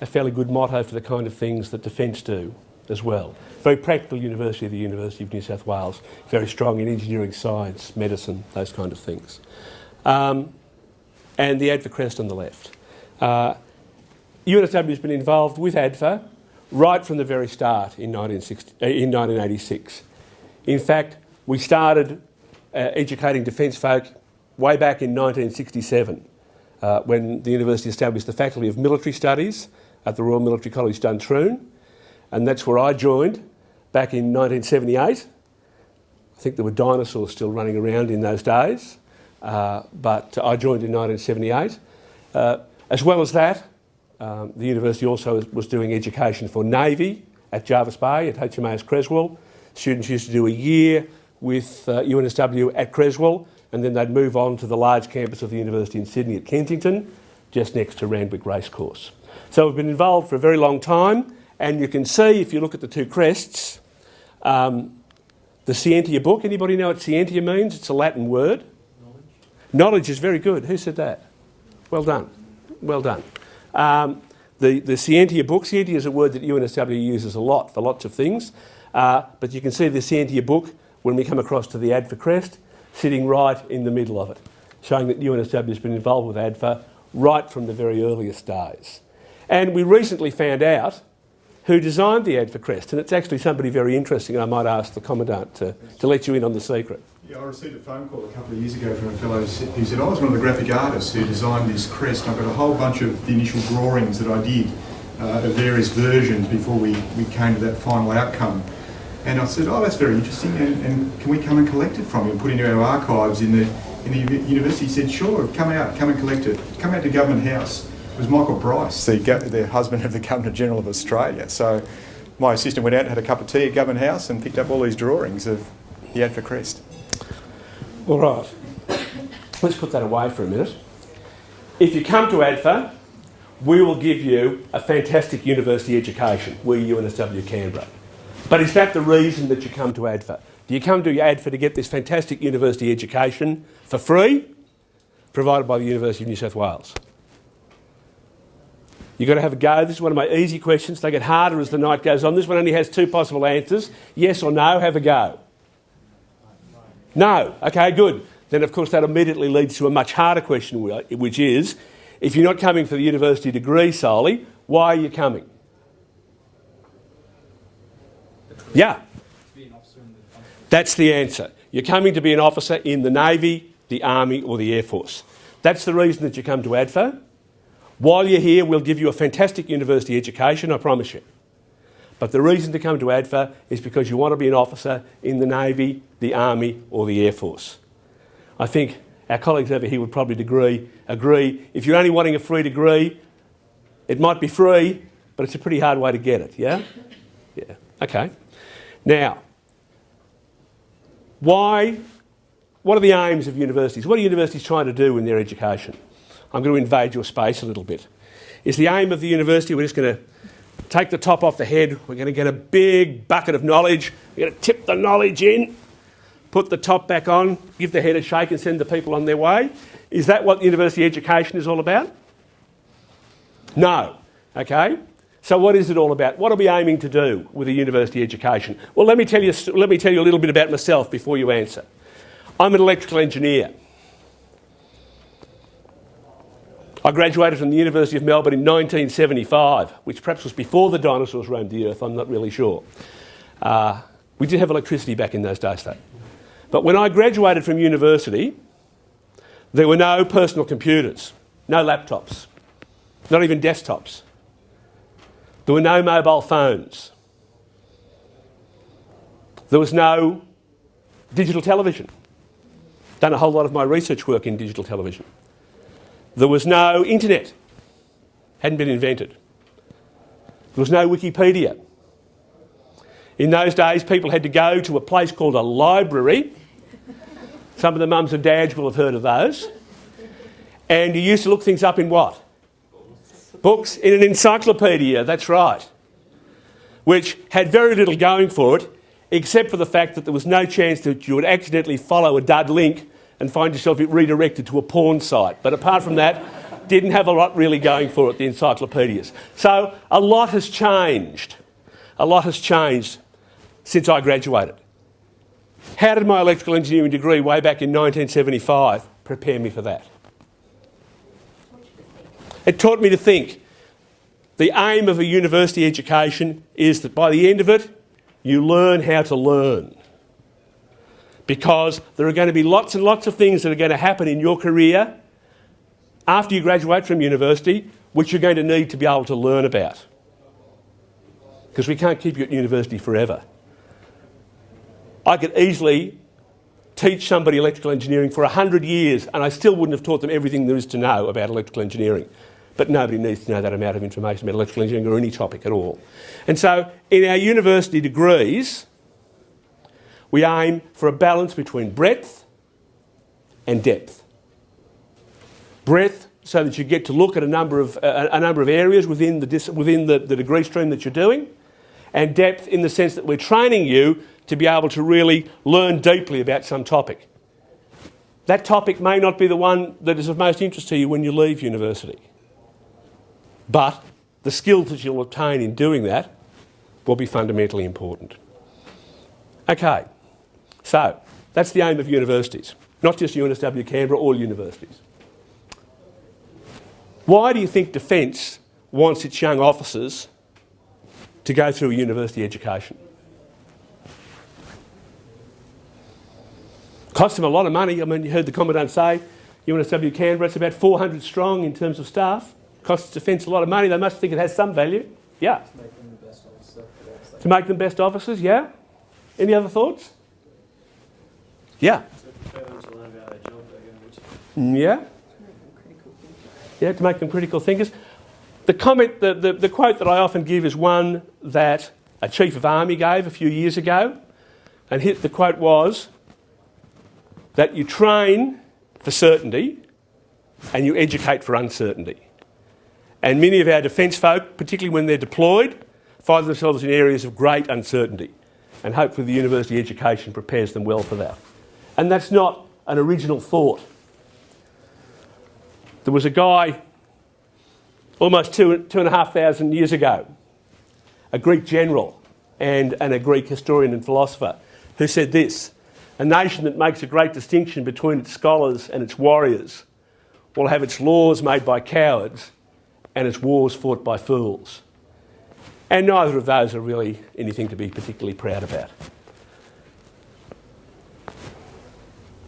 [SPEAKER 8] a fairly good motto for the kind of things that Defence do as well. Very practical university, the University of New South Wales, very strong in engineering, science, medicine, those kind of things. And the ADFA crest on the left. UNSW has been involved with ADFA right from the very start in 1986. In fact, we started educating defence folk way back in 1967 when the university established the Faculty of Military Studies at the Royal Military College Duntroon, and that's where I joined back in 1978. I think there were dinosaurs still running around in those days, but I joined in 1978. As well as that, the university also was doing education for Navy at Jervis Bay at HMAS Creswell. Students used to do a year with UNSW at Creswell, and then they'd move on to the large campus of the University in Sydney at Kensington, just next to Randwick Racecourse. So we've been involved for a very long time, and you can see, if you look at the two crests, the Scientia book. Anybody know what Scientia means? It's a Latin word. Knowledge is very good. Who said that? Well done. Well done. The Scientia book. Scientia is a word that UNSW uses a lot for lots of things, but you can see the Scientia book when we come across to the ADFA crest, sitting right in the middle of it, showing that UNSW has been involved with ADFA right from the very earliest days. And we recently found out who designed the ADFA crest, and it's actually somebody very interesting. I might ask the Commandant to let you in on the secret.
[SPEAKER 1] Yeah, I received a phone call a couple of years ago from a fellow who said, I was one of the graphic artists who designed this crest. I've got a whole bunch of the initial drawings that I did of various versions before we came to that final outcome. And I said, oh, that's very interesting, and can we come and collect it from you and put it into our archives in the university? He said, sure, come and collect it. Come out to Government House. It was Michael Bryce, the husband of the Governor-General of Australia. So my assistant went out and had a cup of tea at Government House and picked up all these drawings of the ADFA crest.
[SPEAKER 8] All right, let's put that away for a minute. If you come to ADFA, we will give you a fantastic university education, we UNSW Canberra. But is that the reason that you come to ADFA? Do you come to ADFA to get this fantastic university education for free, provided by the University of New South Wales? You've got to have a go. This is one of my easy questions. They get harder as the night goes on. This one only has two possible answers. Yes or no, have a go. No. Okay, good. Then, of course, that immediately leads to a much harder question, which is, if you're not coming for the university degree solely, why are you coming? Yeah. That's the answer. You're coming to be an officer in the Navy, the Army or the Air Force. That's the reason that you come to ADFA. While you're here, we'll give you a fantastic university education, I promise you. But the reason to come to ADFA is because you want to be an officer in the Navy, the Army or the Air Force. I think our colleagues over here would probably agree. If you're only wanting a free degree, it might be free, but it's a pretty hard way to get it, yeah? Yeah, okay. Now, what are the aims of universities? What are universities trying to do in their education? I'm going to invade your space a little bit. Is the aim of the university, we're just going to take the top off the head, we're going to get a big bucket of knowledge, we're going to tip the knowledge in, put the top back on, give the head a shake and send the people on their way? Is that what university education is all about? No. Okay? So what is it all about? What are we aiming to do with a university education? Well, let me tell you a little bit about myself before you answer. I'm an electrical engineer. I graduated from the University of Melbourne in 1975, which perhaps was before the dinosaurs roamed the earth, I'm not really sure. We did have electricity back in those days though. But when I graduated from university, there were no personal computers, no laptops, not even desktops. There were no mobile phones. There was no digital television. Done a whole lot of my research work in digital television. There was no internet. Hadn't been invented. There was no Wikipedia. In those days, people had to go to a place called a library. Some of the mums and dads will have heard of those. And you used to look things up in what? Books. In an encyclopedia, that's right. Which had very little going for it, except for the fact that there was no chance that you would accidentally follow a dud link and find yourself redirected to a porn site. But apart from that, didn't have a lot really going for it, the encyclopedias. So a lot has changed. A lot has changed since I graduated. How did my electrical engineering degree way back in 1975 prepare me for that? It taught me to think. The aim of a university education is that by the end of it, you learn how to learn. Because there are going to be lots and lots of things that are going to happen in your career after you graduate from university, which you're going to need to be able to learn about. Because we can't keep you at university forever. I could easily teach somebody electrical engineering for 100 years and I still wouldn't have taught them everything there is to know about electrical engineering. But nobody needs to know that amount of information about electrical engineering or any topic at all. And so in our university degrees, we aim for a balance between breadth and depth. Breadth so that you get to look at a number of areas within the degree stream that you're doing, and depth in the sense that we're training you to be able to really learn deeply about some topic. That topic may not be the one that is of most interest to you when you leave university. But the skills that you'll obtain in doing that will be fundamentally important. Okay, so that's the aim of universities, not just UNSW Canberra, all universities. Why do you think Defence wants its young officers to go through a university education? Costs them a lot of money. I mean, you heard the Commandant say, UNSW Canberra, it's about 400 strong in terms of staff. Costs Defence a lot of money. They must think it has some value. Yeah.
[SPEAKER 5] To make them the best officer.
[SPEAKER 8] To make them best officers, yeah. Any other thoughts? Yeah.
[SPEAKER 5] To learn about their job they're going to
[SPEAKER 8] Yeah. Yeah, to make them critical thinkers. The comment, the quote that I often give is one that a Chief of Army gave a few years ago. And the quote was that you train for certainty and you educate for uncertainty. And many of our defence folk, particularly when they're deployed, find themselves in areas of great uncertainty. And hopefully the university education prepares them well for that. And that's not an original thought. There was a guy almost 2,500 years ago, a Greek general and a Greek historian and philosopher, who said this: a nation that makes a great distinction between its scholars and its warriors will have its laws made by cowards and its wars fought by fools. And neither of those are really anything to be particularly proud about.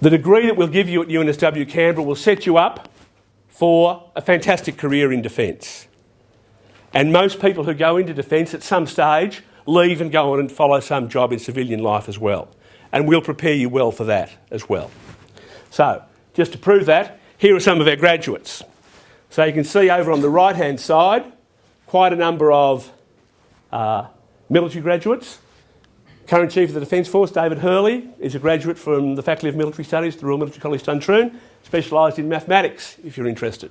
[SPEAKER 8] The degree that we'll give you at UNSW Canberra will set you up for a fantastic career in defence. And most people who go into defence at some stage leave and go on and follow some job in civilian life as well. And we'll prepare you well for that as well. So, just to prove that, here are some of our graduates. So you can see over on the right-hand side, quite a number of military graduates. Current Chief of the Defence Force, David Hurley, is a graduate from the Faculty of Military Studies at the Royal Military College Duntroon, specialised in mathematics, if you're interested,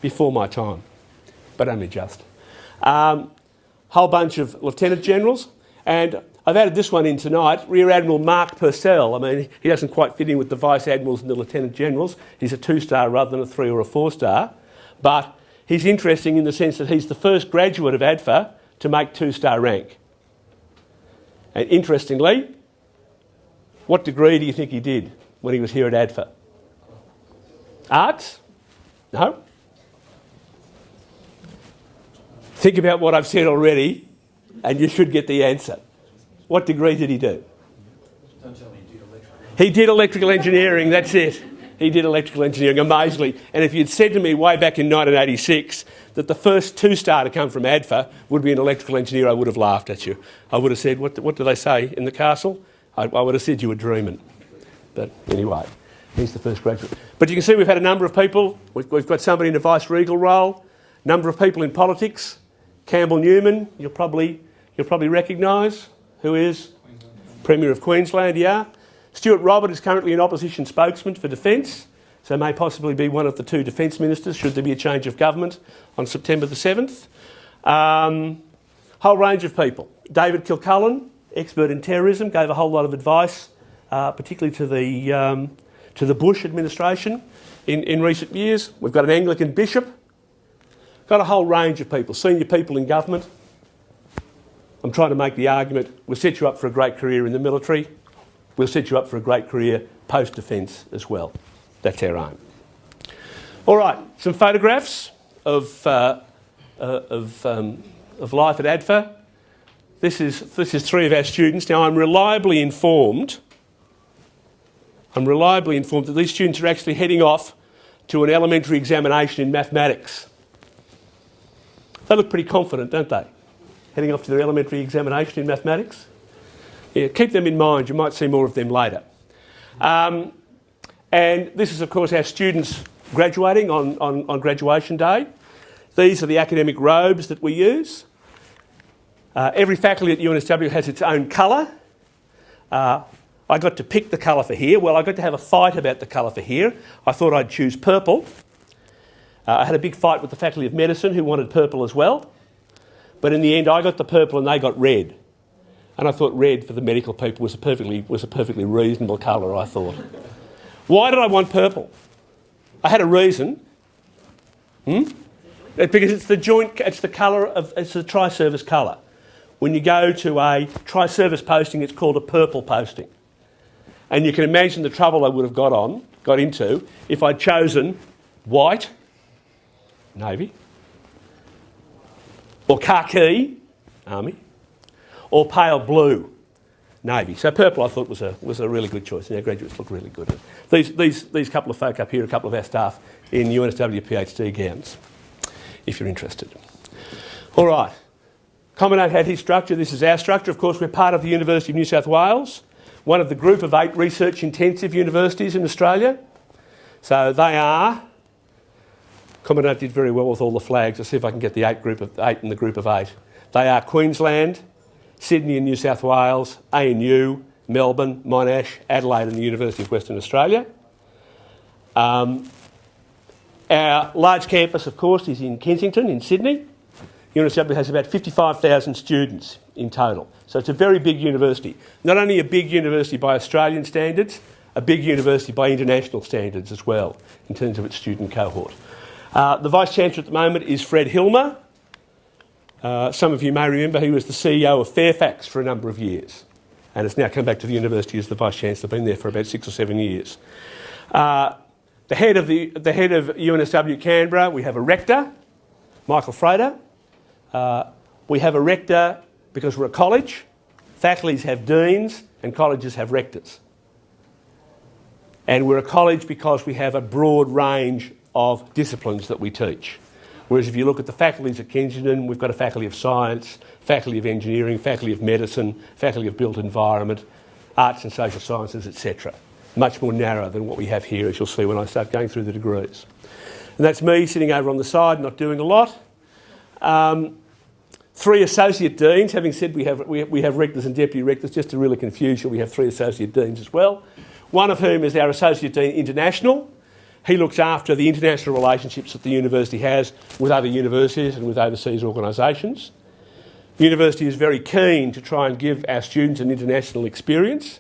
[SPEAKER 8] before my time, but only just. Whole bunch of Lieutenant Generals, and I've added this one in tonight, Rear Admiral Mark Purcell. I mean, he doesn't quite fit in with the Vice Admirals and the Lieutenant Generals. He's a 2-star rather than a 3 or a 4-star, but he's interesting in the sense that he's the first graduate of ADFA to make 2-star rank. And interestingly, what degree do you think he did when he was here at ADFA? Arts? No? Think about what I've said already and you should get the answer. What degree did he do?
[SPEAKER 3] Don't tell me you did electrical.
[SPEAKER 8] He did electrical engineering, that's it. He did electrical engineering amazingly. And if you'd said to me way back in 1986 that the first two-star to come from ADFA would be an electrical engineer, I would have laughed at you. I would have said, what do they say in the castle? I would have said you were dreaming. But anyway, he's the first graduate. But you can see we've had a number of people. We've got somebody in a vice-regal role, number of people in politics. Campbell Newman, you'll probably recognise, who is Premier of Queensland, yeah. Stuart Robert is currently an opposition spokesman for Defence, so may possibly be one of the two Defence Ministers should there be a change of government on September the 7th. Whole range of people. David Kilcullen, expert in terrorism, gave a whole lot of advice, particularly to the Bush administration in recent years. We've got an Anglican bishop. Got a whole range of people, senior people in government. I'm trying to make the argument, we'll set you up for a great career in the military. We'll set you up for a great career post-defence as well. That's our aim. All right, some photographs of life at ADFA. This is three of our students. Now, I'm reliably informed that these students are actually heading off to an elementary examination in mathematics. They look pretty confident, don't they? Heading off to their elementary examination in mathematics. Yeah, keep them in mind. You might see more of them later. And this is, of course, our students graduating on graduation day. These are the academic robes that we use. Every faculty at UNSW has its own colour. I got to pick the colour for here. Well, I got to have a fight about the colour for here. I thought I'd choose purple. I had a big fight with the Faculty of Medicine who wanted purple as well. But in the end, I got the purple and they got red. And I thought red for the medical people was a perfectly reasonable colour, I thought. Why did I want purple? I had a reason. Because it's the colour of, it's the tri-service colour. When you go to a tri-service posting, it's called a purple posting. And you can imagine the trouble I would have got into if I'd chosen white, Navy, or khaki, Army, or pale blue, Navy. So purple I thought was a really good choice, and our graduates look really good. These couple of folk up here, a couple of our staff in UNSW PhD gowns, if you're interested. All right, Commandant had his structure. This is our structure. Of course, we're part of the University of New South Wales, one of the group of 8 research-intensive universities in Australia. So they are. Commandant did very well with all the flags. I'll see if I can get the 8 in the group of 8. They are Queensland, Sydney and New South Wales, ANU, Melbourne, Monash, Adelaide and the University of Western Australia. Our large campus, of course, is in Kensington in Sydney. UNSW has about 55,000 students in total. So it's a very big university. Not only a big university by Australian standards, a big university by international standards as well, in terms of its student cohort. The Vice-Chancellor at the moment is Fred Hilmer. Some of you may remember he was the CEO of Fairfax for a number of years and has now come back to the university as the Vice-Chancellor, been there for about 6 or 7 years. The head of UNSW Canberra, we have a rector, Michael Frater. We have a rector because we're a college. Faculties have deans and colleges have rectors. And we're a college because we have a broad range of disciplines that we teach. Whereas if you look at the faculties at Kensington, we've got a faculty of science, faculty of engineering, faculty of medicine, faculty of built environment, arts and social sciences, etc. Much more narrow than what we have here, as you'll see when I start going through the degrees. And that's me sitting over on the side, not doing a lot. 3 associate deans, having said we have rectors and deputy rectors, just to really confuse you, we have 3 associate deans as well. One of whom is our Associate Dean International. He looks after the international relationships that the university has with other universities and with overseas organisations. The university is very keen to try and give our students an international experience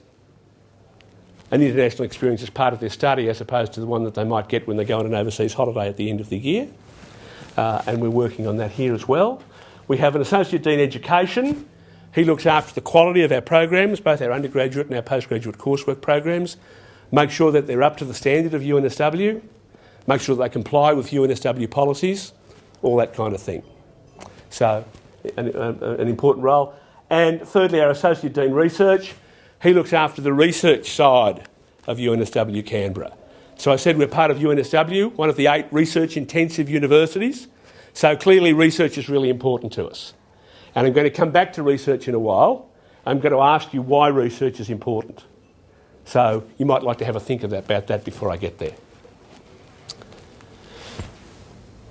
[SPEAKER 8] as part of their study as opposed to the one that they might get when they go on an overseas holiday at the end of the year. And we're working on that here as well. We have an Associate Dean Education. He looks after the quality of our programs, both our undergraduate and our postgraduate coursework programs, make sure that they're up to the standard of UNSW, make sure that they comply with UNSW policies, all that kind of thing. So, an important role. And thirdly, our Associate Dean Research. He looks after the research side of UNSW Canberra. So I said we're part of UNSW, one of the 8 research-intensive universities. So clearly research is really important to us. And I'm going to come back to research in a while. I'm going to ask you why research is important. So you might like to have a think about that before I get there.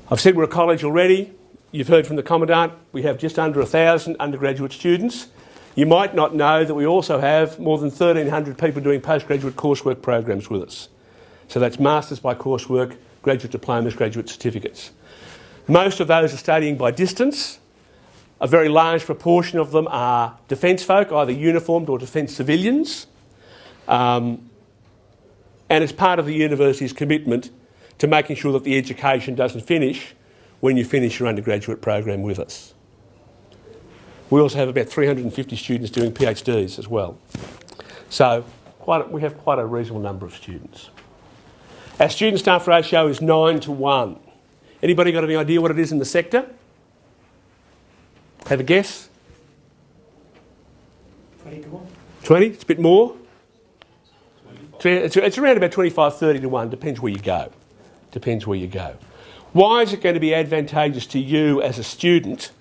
[SPEAKER 8] I've said we're a college already. You've heard from the Commandant, we have just under 1,000 undergraduate students. You might not know that we also have more than 1,300 people doing postgraduate coursework programs with us. So that's Masters by coursework, graduate diplomas, graduate certificates. Most of those are studying by distance. A very large proportion of them are defence folk, either uniformed or defence civilians. And it's part of the university's commitment to making sure that the education doesn't finish when you finish your undergraduate program with us. We also have about 350 students doing PhDs as well. So we have quite a reasonable number of students. Our student-staff ratio is 9:1. Anybody got any idea what it is in the sector? Have a guess?
[SPEAKER 3] 20 to 1.
[SPEAKER 8] 20? It's a bit more? It's around about 25, 30 to 1, depends where you go. Depends where you go. Why is it going to be advantageous to you as a student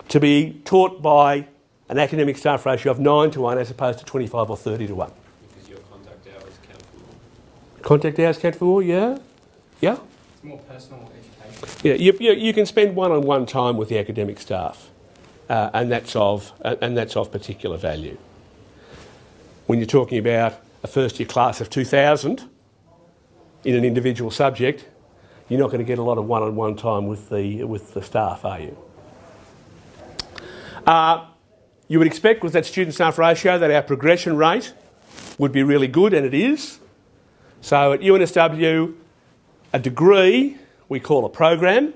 [SPEAKER 8] to be taught by an academic staff ratio of 9:1 as opposed to 25 or 30 to 1?
[SPEAKER 5] Because your contact hours count for more.
[SPEAKER 8] Contact hours count for more, yeah? Yeah?
[SPEAKER 5] It's more personal education.
[SPEAKER 8] Yeah, you can spend one-on-one time with the academic staff, and that's of particular value. When you're talking about a first-year class of 2,000 in an individual subject, you're not going to get a lot of one-on-one time with the staff, are you? You would expect with that student-staff ratio that our progression rate would be really good, and it is. So at UNSW, a degree we call a program,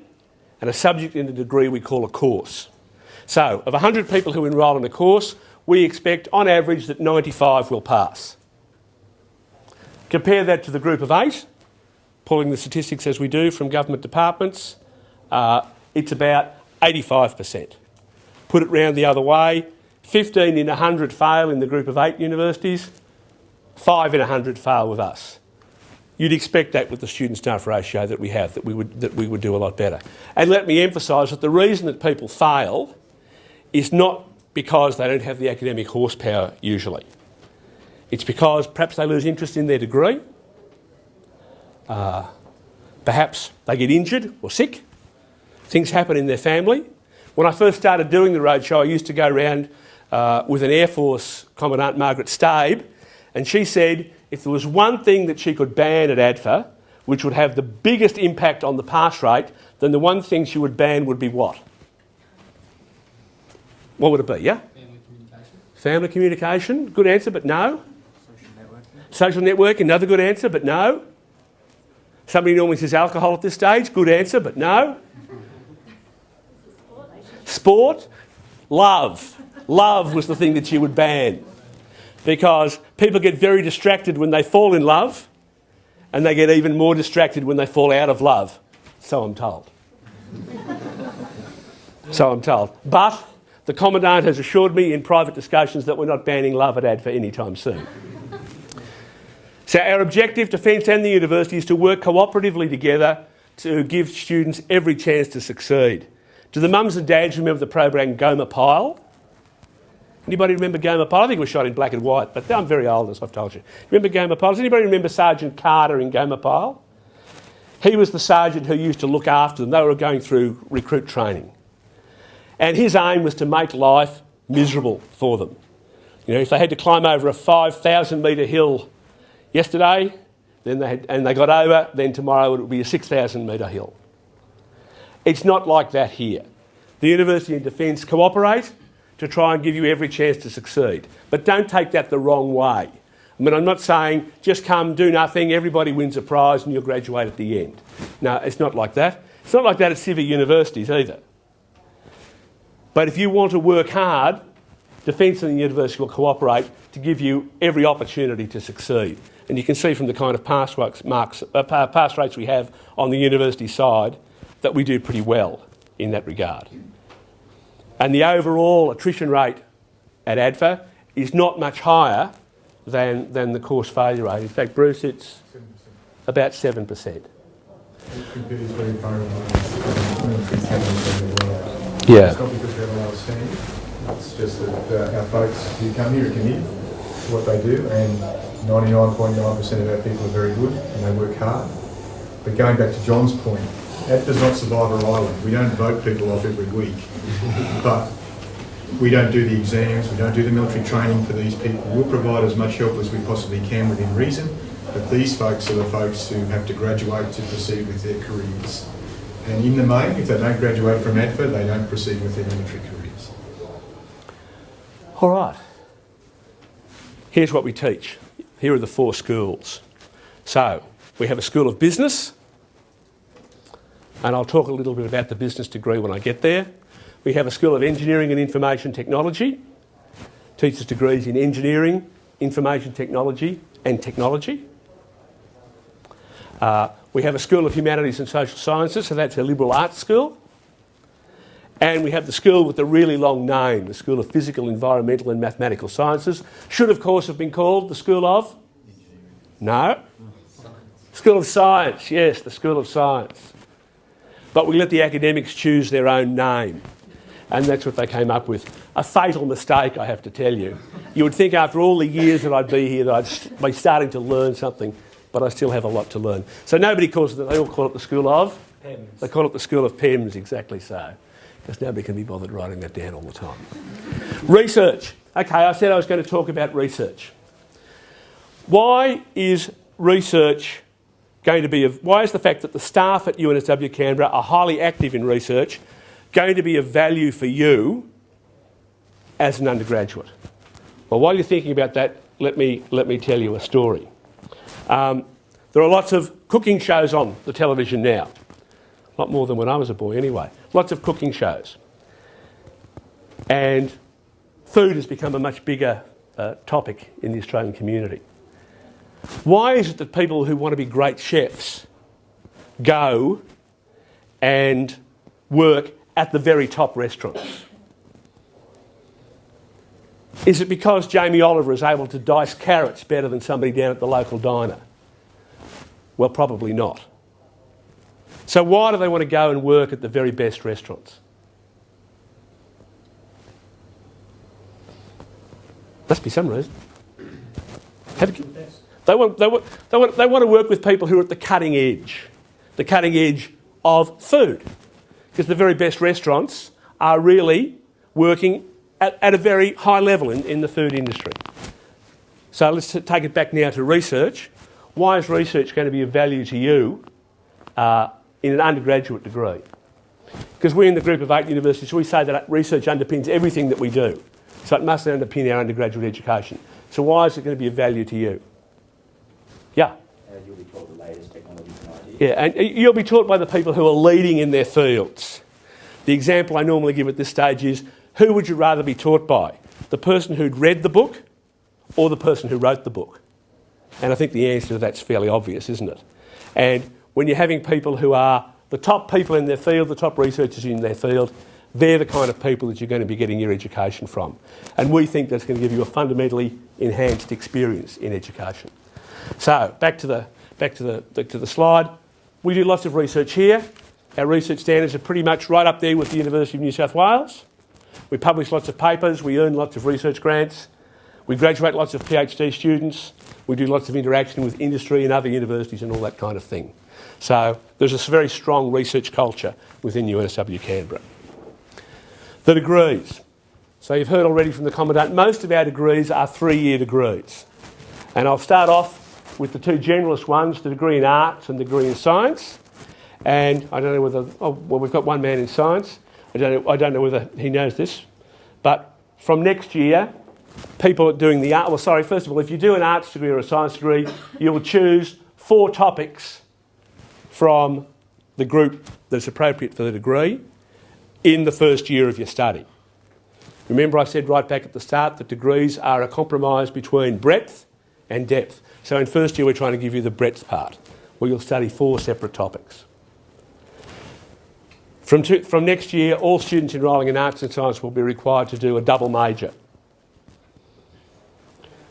[SPEAKER 8] and a subject in a degree we call a course. So of 100 people who enrol in a course, we expect on average that 95 will pass. Compare that to the group of 8, pulling the statistics as we do from government departments, it's about 85%. Put it round the other way, 15 in 100 fail in the group of 8 universities, 5 in 100 fail with us. You'd expect that with the student-staff ratio that we have, that we would do a lot better. And let me emphasise that the reason that people fail is not because they don't have the academic horsepower usually. It's because perhaps they lose interest in their degree, perhaps they get injured or sick, things happen in their family. When I first started doing the roadshow, I used to go around with an Air Force Commandant, Margaret Stabe, and she said if there was one thing that she could ban at ADFA, which would have the biggest impact on the pass rate, then the one thing she would ban would be what? What would it be, yeah?
[SPEAKER 5] Family communication.
[SPEAKER 8] Family communication, good answer, but no. Social networking, another good answer, but no. Somebody normally says alcohol at this stage, good answer, but no. Sport, love. Love was the thing that she would ban. Because people get very distracted when they fall in love, and they get even more distracted when they fall out of love. So I'm told. So I'm told. But the Commandant has assured me in private discussions that we're not banning love at ADFA anytime soon. So our objective, Defence and the university, is to work cooperatively together to give students every chance to succeed. Do the mums and dads remember the program Goma Pile? Anybody remember Goma Pile? I think it was shot in black and white, but I'm very old, as I've told you. Remember Goma Pile? Does anybody remember Sergeant Carter in Goma Pile? He was the sergeant who used to look after them. They were going through recruit training. And his aim was to make life miserable for them. You know, if they had to climb over a 5,000 metre hill yesterday, then they got over, then tomorrow it would be a 6,000 metre hill. It's not like that here. The University and Defence cooperate to try and give you every chance to succeed. But don't take that the wrong way. I mean, I'm not saying just come, do nothing, everybody wins a prize and you'll graduate at the end. No, it's not like that. It's not like that at civic universities either. But if you want to work hard, Defence and the university will cooperate to give you every opportunity to succeed. And you can see from the kind of pass rates we have on the university side that we do pretty well in that regard. And the overall attrition rate at ADFA is not much higher than the course failure rate. In fact, Bruce, it's
[SPEAKER 1] 7%.
[SPEAKER 8] about 7%.
[SPEAKER 1] It compares very favorably with the world.
[SPEAKER 8] Yeah.
[SPEAKER 1] It's not because we have a lower standard, it's just that our folks who come here are committed to what they do, and 99.9% of our people are very good and they work hard. But going back to John's point, that does not survive an island. We don't vote people off every week, but we don't do the exams, we don't do the military training for these people. We'll provide as much help as we possibly can within reason, but these folks are the folks who have to graduate to proceed with their careers. And in the main, if they don't graduate from ADFA, they don't proceed with their military careers.
[SPEAKER 8] All right. Here's what we teach. Here are the 4 schools. So, we have a School of Business, and I'll talk a little bit about the business degree when I get there. We have a School of Engineering and Information Technology, teaches degrees in engineering, information technology and technology. We have a School of Humanities and Social Sciences, so that's a liberal arts school. And we have the school with the really long name, the School of Physical, Environmental and Mathematical Sciences. Should, of course, have been called the School of? No. School of Science, yes, the School of Science. But we let the academics choose their own name. And that's what they came up with. A fatal mistake, I have to tell you. You would think after all the years that I'd be here that I'd be starting to learn something, but I still have a lot to learn. So nobody calls it, they all call it the School of?
[SPEAKER 5] PEMS.
[SPEAKER 8] They call it the School of PEMS, exactly so. Because nobody can be bothered writing that down all the time. Research. Okay, I said I was going to talk about research. Why is research going to be, why is the fact that the staff at UNSW Canberra are highly active in research going to be of value for you as an undergraduate? Well, while you're thinking about that, let me tell you a story. There are lots of cooking shows on the television now. A lot more than when I was a boy anyway. Lots of cooking shows. And food has become a much bigger topic in the Australian community. Why is it that people who want to be great chefs go and work at the very top restaurants? Is it because Jamie Oliver is able to dice carrots better than somebody down at the local diner? Well, probably not. So why do they want to go and work at the very best restaurants? Must be some reason. They want to work with people who are at the cutting edge of food. Because the very best restaurants are really working at a very high level in the food industry. So let's take it back now to research. Why is research going to be of value to you in an undergraduate degree? Because we in the group of 8 universities, we say that research underpins everything that we do. So it must underpin our undergraduate education. So why is it going to be of value to you? Yeah?
[SPEAKER 3] You'll be taught the latest technologies and ideas.
[SPEAKER 8] Yeah, and you'll be taught by the people who are leading in their fields. The example I normally give at this stage is, who would you rather be taught by? The person who'd read the book or the person who wrote the book? And I think the answer to that's fairly obvious, isn't it? And when you're having people who are the top people in their field, the top researchers in their field, they're the kind of people that you're going to be getting your education from. And we think that's going to give you a fundamentally enhanced experience in education. So back to the slide. We do lots of research here. Our research standards are pretty much right up there with the University of New South Wales. We publish lots of papers, we earn lots of research grants, we graduate lots of PhD students, we do lots of interaction with industry and other universities and all that kind of thing. So there's a very strong research culture within UNSW Canberra. The degrees. So you've heard already from the Commandant, most of our degrees are 3-year degrees. And I'll start off with the 2 generalist ones, the degree in arts and the degree in science. And I don't know whether, well, we've got one man in science. I don't know whether he knows this. But from next year, people are doing the art, well, sorry, first of all, if you do an arts degree or a science degree, you will choose 4 topics from the group that's appropriate for the degree in the first year of your study. Remember I said right back at the start that degrees are a compromise between breadth and depth. So in first year we're trying to give you the breadth part, where you'll study 4 separate topics. From next year, all students enrolling in arts and science will be required to do a double major.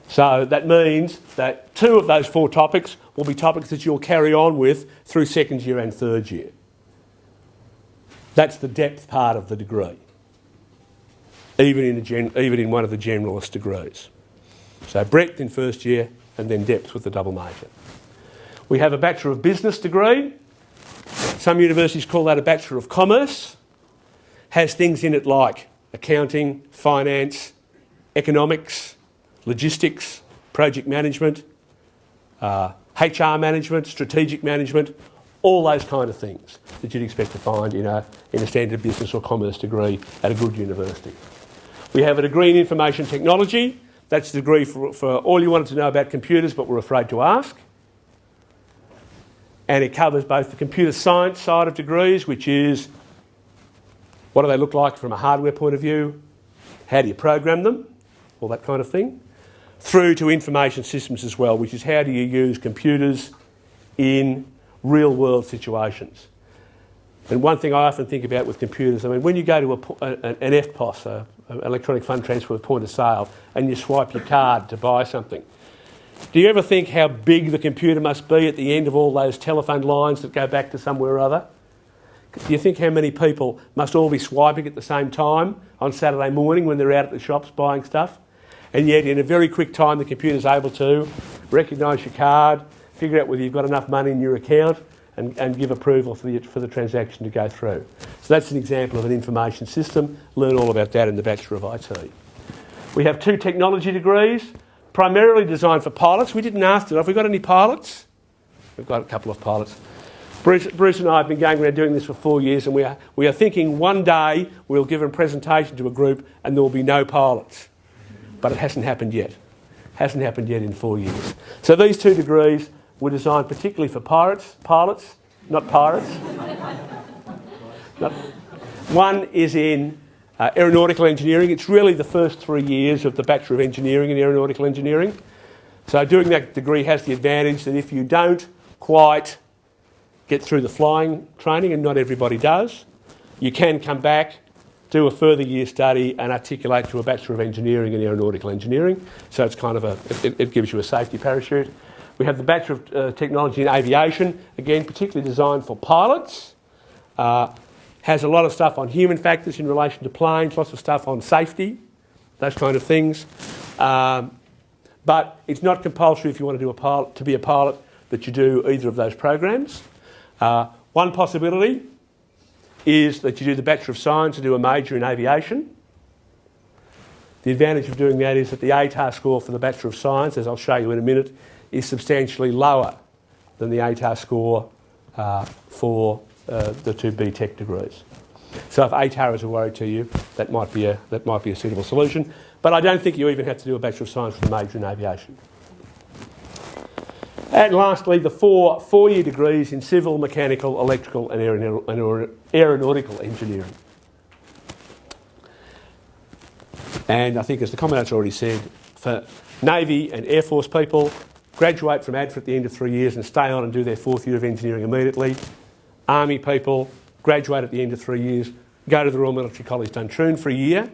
[SPEAKER 8] So that means that 2 of those 4 topics will be topics that you'll carry on with through second year and third year. That's the depth part of the degree, even in one of the generalist degrees. So breadth in first year and then depth with the double major. We have a Bachelor of Business degree. Some universities call that a Bachelor of Commerce. Has things in it like accounting, finance, economics, logistics, project management, HR management, strategic management, all those kind of things that you'd expect to find in a standard business or commerce degree at a good university. We have a degree in information technology. That's the degree for all you wanted to know about computers but were afraid to ask. And it covers both the computer science side of degrees, which is what do they look like from a hardware point of view, how do you program them, all that kind of thing, through to information systems as well, which is how do you use computers in real world situations. And one thing I often think about with computers, I mean, when you go to an FPOS, an electronic fund transfer with point of sale, and you swipe your card to buy something, do you ever think how big the computer must be at the end of all those telephone lines that go back to somewhere or other? Do you think how many people must all be swiping at the same time on Saturday morning when they're out at the shops buying stuff? And yet in a very quick time the computer's able to recognise your card, figure out whether you've got enough money in your account and give approval for the transaction to go through. So that's an example of an information system. Learn all about that in the Bachelor of IT. We have 2 technology degrees, primarily designed for pilots. We didn't ask it. Have we got any pilots? We've got a couple of pilots. Bruce and I have been going around doing this for 4 years, and we are thinking one day we'll give a presentation to a group and there will be no pilots. But it hasn't happened yet. Hasn't happened yet in 4 years. So these 2 degrees were designed particularly for pilots, not pirates. One is in aeronautical engineering. It's really the first 3 years of the Bachelor of Engineering in aeronautical engineering. So doing that degree has the advantage that if you don't quite get through the flying training, and not everybody does, you can come back, do a further year study and articulate to a Bachelor of Engineering in aeronautical engineering. So it's kind of it gives you a safety parachute. We have the Bachelor of Technology in Aviation, again particularly designed for pilots. Has a lot of stuff on human factors in relation to planes, lots of stuff on safety, those kind of things. But it's not compulsory if you want to be a pilot that you do either of those programs. One possibility is that you do the Bachelor of Science and do a major in aviation. The advantage of doing that is that the ATAR score for the Bachelor of Science, as I'll show you in a minute, is substantially lower than the ATAR score for the 2 BTEC degrees. So if ATAR is a worry to you, that might be a suitable solution. But I don't think you even have to do a Bachelor of Science with a major in aviation. And lastly, the 4 4-year degrees in civil, mechanical, electrical and aeronautical engineering. And I think, as the Commandant's already said, for Navy and Air Force people, graduate from ADFA at the end of 3 years and stay on and do their 4th year of engineering immediately. Army people, graduate at the end of 3 years, go to the Royal Military College Duntroon for a year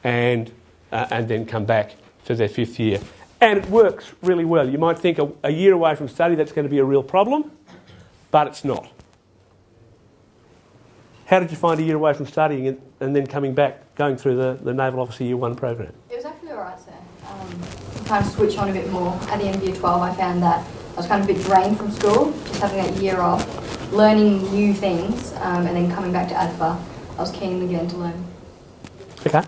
[SPEAKER 8] and then come back for their 5th year. And it works really well. You might think a year away from study that's going to be a real problem, but it's not. How did you find a year away from studying and then coming back, going through the Naval Officer Year 1 program?
[SPEAKER 2] It was actually alright, sir. Kind of switch on a bit more. At the end of year 12, I found that I was kind of a bit drained from school, just having that year off, learning new things, and then coming back to ADFA. I was keen again to learn.
[SPEAKER 8] Okay.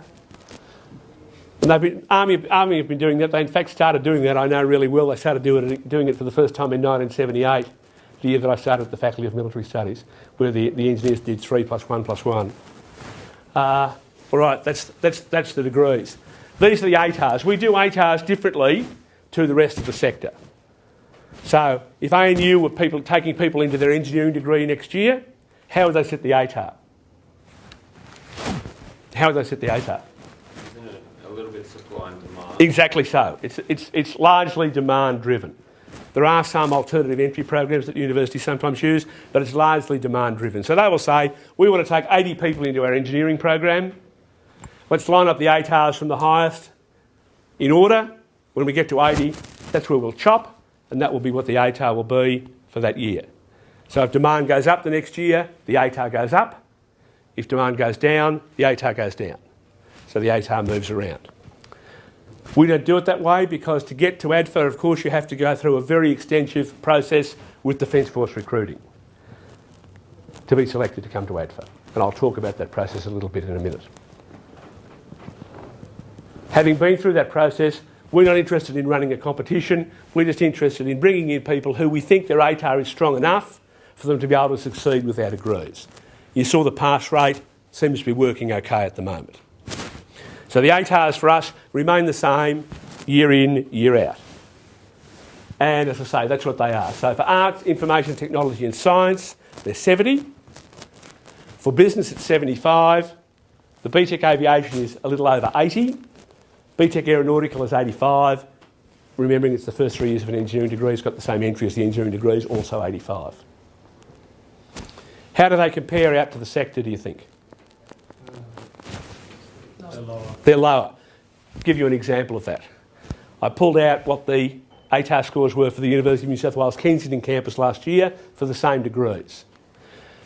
[SPEAKER 8] And Army have been doing that. They in fact started doing that, I know really well. They started doing it for the first time in 1978, the year that I started at the Faculty of Military Studies, where the engineers did 3 + 1 + 1. All right, that's the degrees. These are the ATARs. We do ATARs differently to the rest of the sector. So if ANU were taking people into their engineering degree next year, how would they set the ATAR? How would they set the ATAR?
[SPEAKER 9] Isn't it a little bit supply and demand?
[SPEAKER 8] Exactly so. It's largely demand driven. There are some alternative entry programs that universities sometimes use, but it's largely demand driven. So they will say, we want to take 80 people into our engineering program. Let's line up the ATARs from the highest in order When we get to 80, that's where we'll chop, and that will be what the ATAR will be for that year. So if demand goes up the next year, the ATAR goes up. If demand goes down, the ATAR goes down. So the ATAR moves around. We don't do it that way because to get to ADFA, of course, you have to go through a very extensive process with Defence Force recruiting to be selected to come to ADFA. And I'll talk about that process a little bit in a minute. Having been through that process, we're not interested in running a competition. We're just interested in bringing in people who we think their ATAR is strong enough for them to be able to succeed with our degrees. You saw the pass rate seems to be working okay at the moment. So the ATARs for us remain the same year in, year out. And as I say, that's what they are. So for arts, information technology and science, they're 70. For business, it's 75. The BTEC aviation is a little over 80. BTEC aeronautical is 85. Remembering it's the first 3 years of an engineering degree, it's got the same entry as the engineering degrees, also 85. How do they compare out to the sector, do you think? They're lower. I'll give you an example of that. I pulled out what the ATAR scores were for the University of New South Wales Kensington campus last year for the same degrees.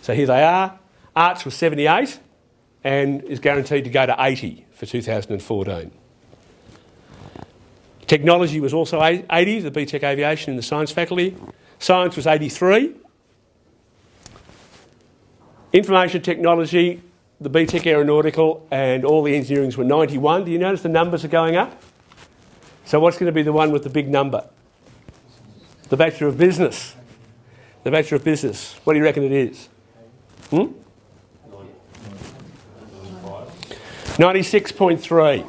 [SPEAKER 8] So here they are. Arts was 78 and is guaranteed to go to 80 for 2014. Technology was also 80, the BTEC aviation and the science faculty. Science was 83. Information technology, the BTEC aeronautical and all the engineerings were 91. Do you notice the numbers are going up? So what's going to be the one with the big number? The Bachelor of Business. The Bachelor of Business. What do you reckon it is? 96.3.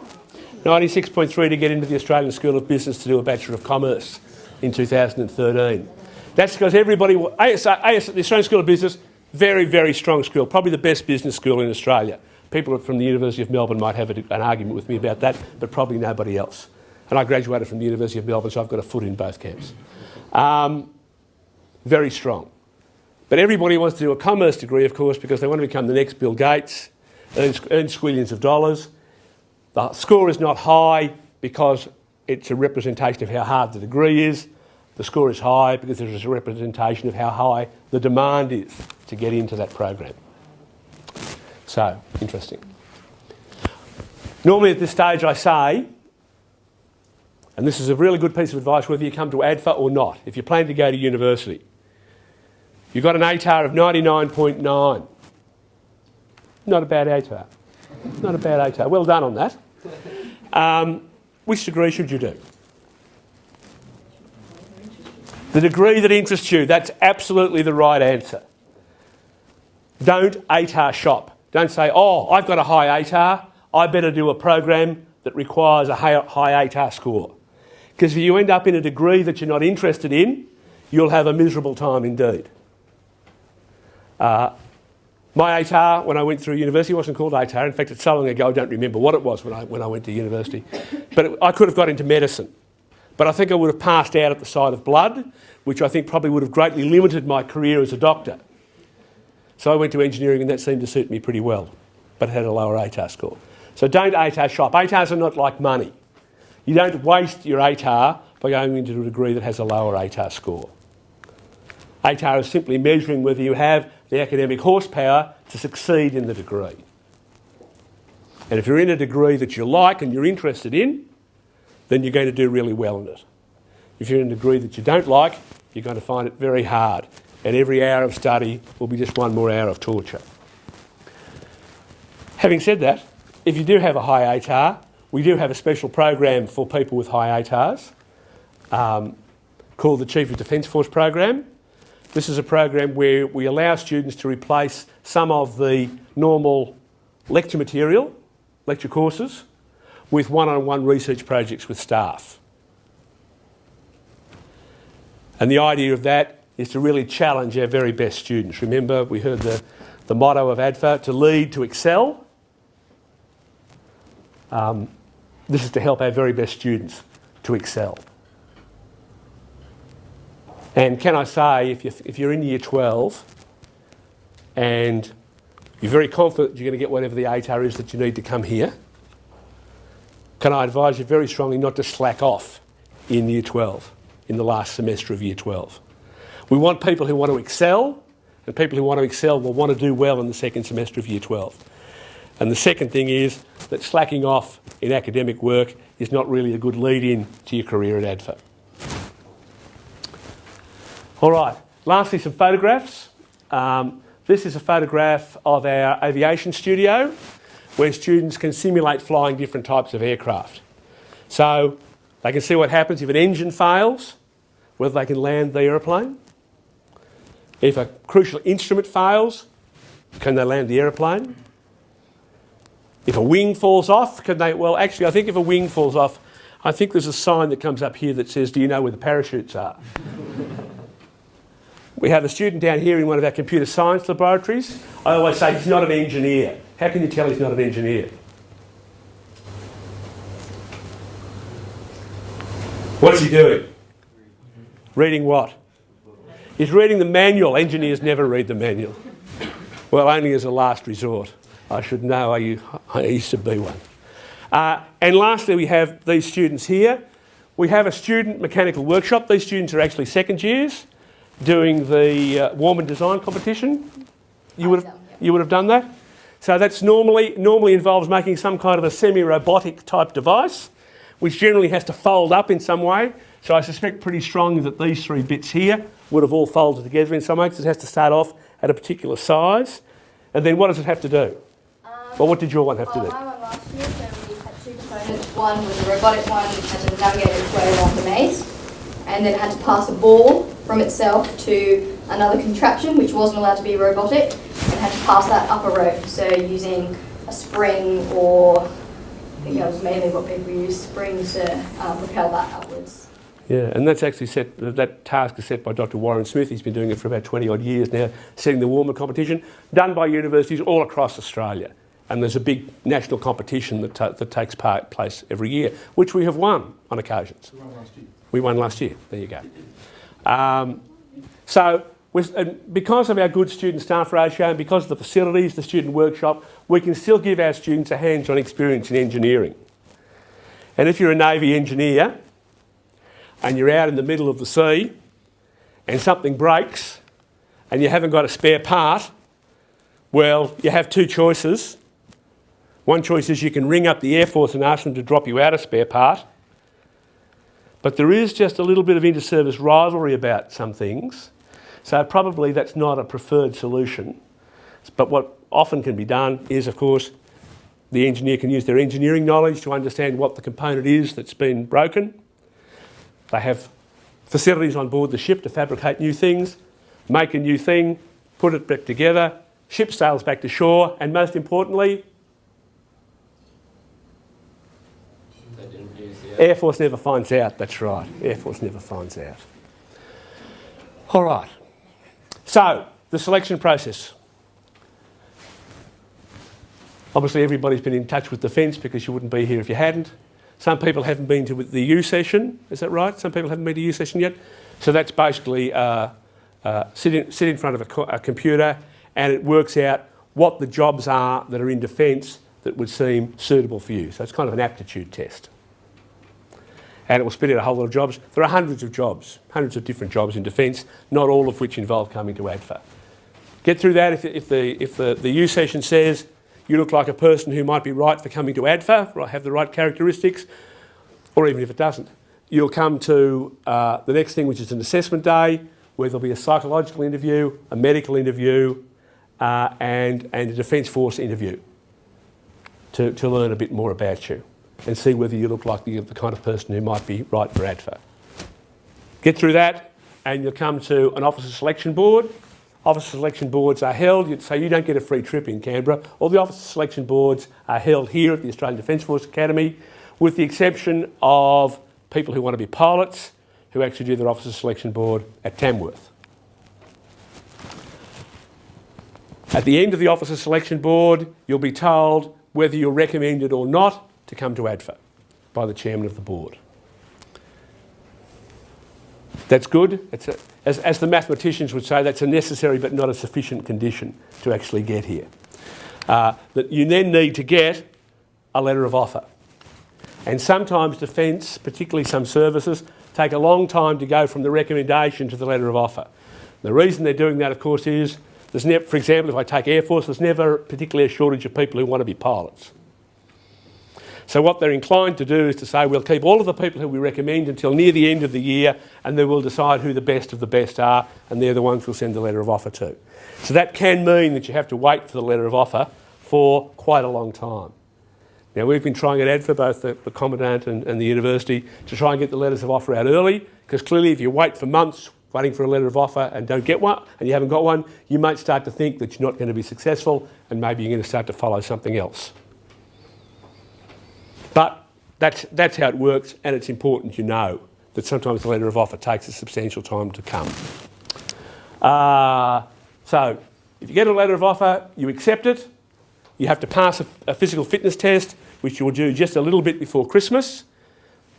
[SPEAKER 8] 96.3 to get into the Australian School of Business to do a Bachelor of Commerce in 2013. That's because everybody... the Australian School of Business, very, very strong school. Probably the best business school in Australia. People from the University of Melbourne might have an argument with me about that, but probably nobody else. And I graduated from the University of Melbourne, so I've got a foot in both camps. Very strong. But everybody wants to do a commerce degree, of course, because they want to become the next Bill Gates, earn squillions of dollars. The score is not high because it's a representation of how hard the degree is. The score is high because there is a representation of how high the demand is to get into that program. So, interesting. Normally at this stage I say, and this is a really good piece of advice whether you come to ADFA or not, if you plan to go to university, you've got an ATAR of 99.9. Not a bad ATAR. Not a bad ATAR. Well done on that. Which degree should you do? The degree that interests you. That's absolutely the right answer. Don't ATAR shop. Don't say, oh, I've got a high ATAR, I better do a program that requires a high ATAR score. Because if you end up in a degree that you're not interested in, you'll have a miserable time indeed. My ATAR, when I went through university, wasn't called ATAR. In fact, it's so long ago I don't remember what it was when I went to university. But I could have got into medicine. But I think I would have passed out at the sight of blood, which I think probably would have greatly limited my career as a doctor. So I went to engineering and that seemed to suit me pretty well, but it had a lower ATAR score. So don't ATAR shop. ATARs are not like money. You don't waste your ATAR by going into a degree that has a lower ATAR score. ATAR is simply measuring whether you have the academic horsepower to succeed in the degree. And if you're in a degree that you like and you're interested in, then you're going to do really well in it. If you're in a degree that you don't like, you're going to find it very hard. And every hour of study will be just one more hour of torture. Having said that, if you do have a high ATAR, we do have a special program for people with high ATARs called the Chief of Defence Force program. This is a program where we allow students to replace some of the normal lecture material, lecture courses, with one-on-one research projects with staff. And the idea of that is to really challenge our very best students. Remember, we heard the motto of ADFA, to lead, to excel. This is to help our very best students to excel. And can I say, if you're in year 12 and you're very confident you're going to get whatever the ATAR is that you need to come here, can I advise you very strongly not to slack off in Year 12, in the last semester of Year 12. We want people who want to excel, and people who want to excel will want to do well in the second semester of Year 12. And the second thing is that slacking off in academic work is not really a good lead-in to your career at ADFA. All right, lastly, some photographs. This is a photograph of our aviation studio where students can simulate flying different types of aircraft. So they can see what happens if an engine fails, whether they can land the aeroplane. If a crucial instrument fails, can they land the aeroplane? If a wing falls off, can they... Well, actually, I think if a wing falls off, I think there's a sign that comes up here that says, do you know where the parachutes are? We have a student down here in one of our computer science laboratories. I always say he's not an engineer. How can you tell he's not an engineer? What's he doing? Reading what? He's reading the manual. Engineers never read the manual. Well, only as a last resort. I should know. I used to be one. And lastly, we have these students here. We have a student mechanical workshop. These students are actually second years doing the Warman Design competition. You would have done that. So that's normally involves making some kind of a semi-robotic type device, which generally has to fold up in some way. So I suspect pretty strongly that these three bits here would have all folded together in some way, because it has to start off at a particular size. And then what does it have to do? Well, what did your one have to do?
[SPEAKER 2] My one last year, so we had two components. One was a robotic one, which had to navigate its way along the maze, and then it had to pass a ball from itself to another contraption, which wasn't allowed to be robotic, and had to pass that up a rope. So using a spring, or it was mainly what people use, springs to propel that upwards.
[SPEAKER 8] Yeah, and that's actually that task is set by Dr. Warren Smith. He's been doing it for about 20 odd years now, setting the Warman competition, done by universities all across Australia. And there's a big national competition that takes place every year, which we have won on occasions.
[SPEAKER 1] We won last year.
[SPEAKER 8] We won last year. There you go. So because of our good student-staff ratio and because of the facilities, the student workshop, we can still give our students a hands-on experience in engineering. And if you're a Navy engineer and you're out in the middle of the sea and something breaks and you haven't got a spare part, well, you have two choices. One choice is you can ring up the Air Force and ask them to drop you out a spare part. But there is just a little bit of inter-service rivalry about some things. So probably that's not a preferred solution. But what often can be done is, of course, the engineer can use their engineering knowledge to understand what the component is that's been broken. They have facilities on board the ship to fabricate new things, make a new thing, put it back together, ship sails back to shore, and most importantly, Air Force never finds out. That's right. Air Force never finds out. All right. So, the selection process. Obviously, everybody's been in touch with Defence because you wouldn't be here if you hadn't. Some people haven't been to the U session. Is that right? Some people haven't been to U session yet. So that's basically sit in front of a computer and it works out what the jobs are that are in Defence that would seem suitable for you. So it's kind of an aptitude test. And it will spit out a whole lot of jobs. There are hundreds of jobs, hundreds of different jobs in Defence, not all of which involve coming to ADFA. Get through that. If the U session says you look like a person who might be right for coming to ADFA, or have the right characteristics, or even if it doesn't, you'll come to the next thing, which is an assessment day, where there'll be a psychological interview, a medical interview, and a Defence Force interview to learn a bit more about you and see whether you look like the kind of person who might be right for ADFA. Get through that and you'll come to an officer selection board. Officer selection boards are held, so you don't get a free trip in Canberra. All the officer selection boards are held here at the Australian Defence Force Academy, with the exception of people who want to be pilots, who actually do their officer selection board at Tamworth. At the end of the officer selection board, you'll be told whether you're recommended or not to come to ADFA by the chairman of the board. That's good. As the mathematicians would say, that's a necessary but not a sufficient condition to actually get here. That you then need to get a letter of offer. And sometimes Defence, particularly some services, take a long time to go from the recommendation to the letter of offer. The reason they're doing that, of course, is there's never, for example, if I take Air Force, there's never particularly a shortage of people who want to be pilots. So what they're inclined to do is to say, we'll keep all of the people who we recommend until near the end of the year, and then we'll decide who the best of the best are, and they're the ones we'll send the letter of offer to. So that can mean that you have to wait for the letter of offer for quite a long time. Now, we've been trying at ADFA, both the Commandant and the university, to try and get the letters of offer out early, because clearly if you wait for months waiting for a letter of offer and don't get one, and you haven't got one, you might start to think that you're not going to be successful, and maybe you're going to start to follow something else. But that's how it works, and it's important you know that sometimes the letter of offer takes a substantial time to come. So if you get a letter of offer, you accept it. You have to pass a physical fitness test, which you will do just a little bit before Christmas.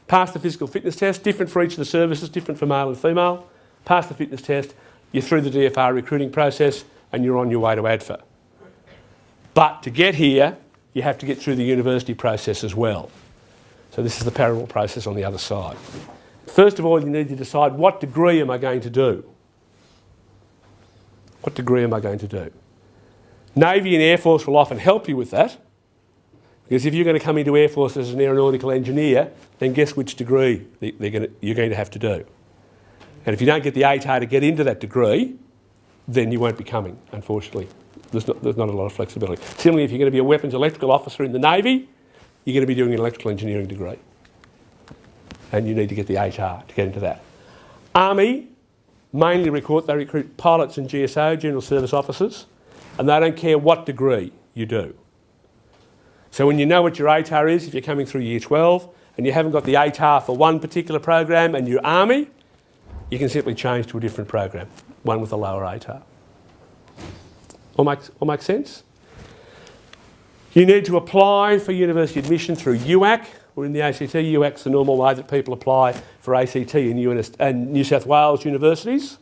[SPEAKER 8] Pass the physical fitness test, different for each of the services, different for male and female. Pass the fitness test, you're through the DFR recruiting process, and you're on your way to ADFA. But to get here, you have to get through the university process as well. So this is the parallel process on the other side. First of all, you need to decide, what degree am I going to do? What degree am I going to do? Navy and Air Force will often help you with that, because if you're going to come into Air Force as an aeronautical engineer, then guess which degree you're going to have to do. And if you don't get the ATAR to get into that degree, then you won't be coming, unfortunately. There's not a lot of flexibility. Similarly, if you're going to be a weapons electrical officer in the Navy, you're going to be doing an electrical engineering degree. And you need to get the ATAR to get into that. Army mainly recruit pilots and GSO, General Service Officers, and they don't care what degree you do. So when you know what your ATAR is, if you're coming through Year 12 and you haven't got the ATAR for one particular program and you're Army, you can simply change to a different program, one with a lower ATAR. All make sense? You need to apply for university admission through UAC. We're in the ACT. UAC's the normal way that people apply for ACT in New South Wales universities.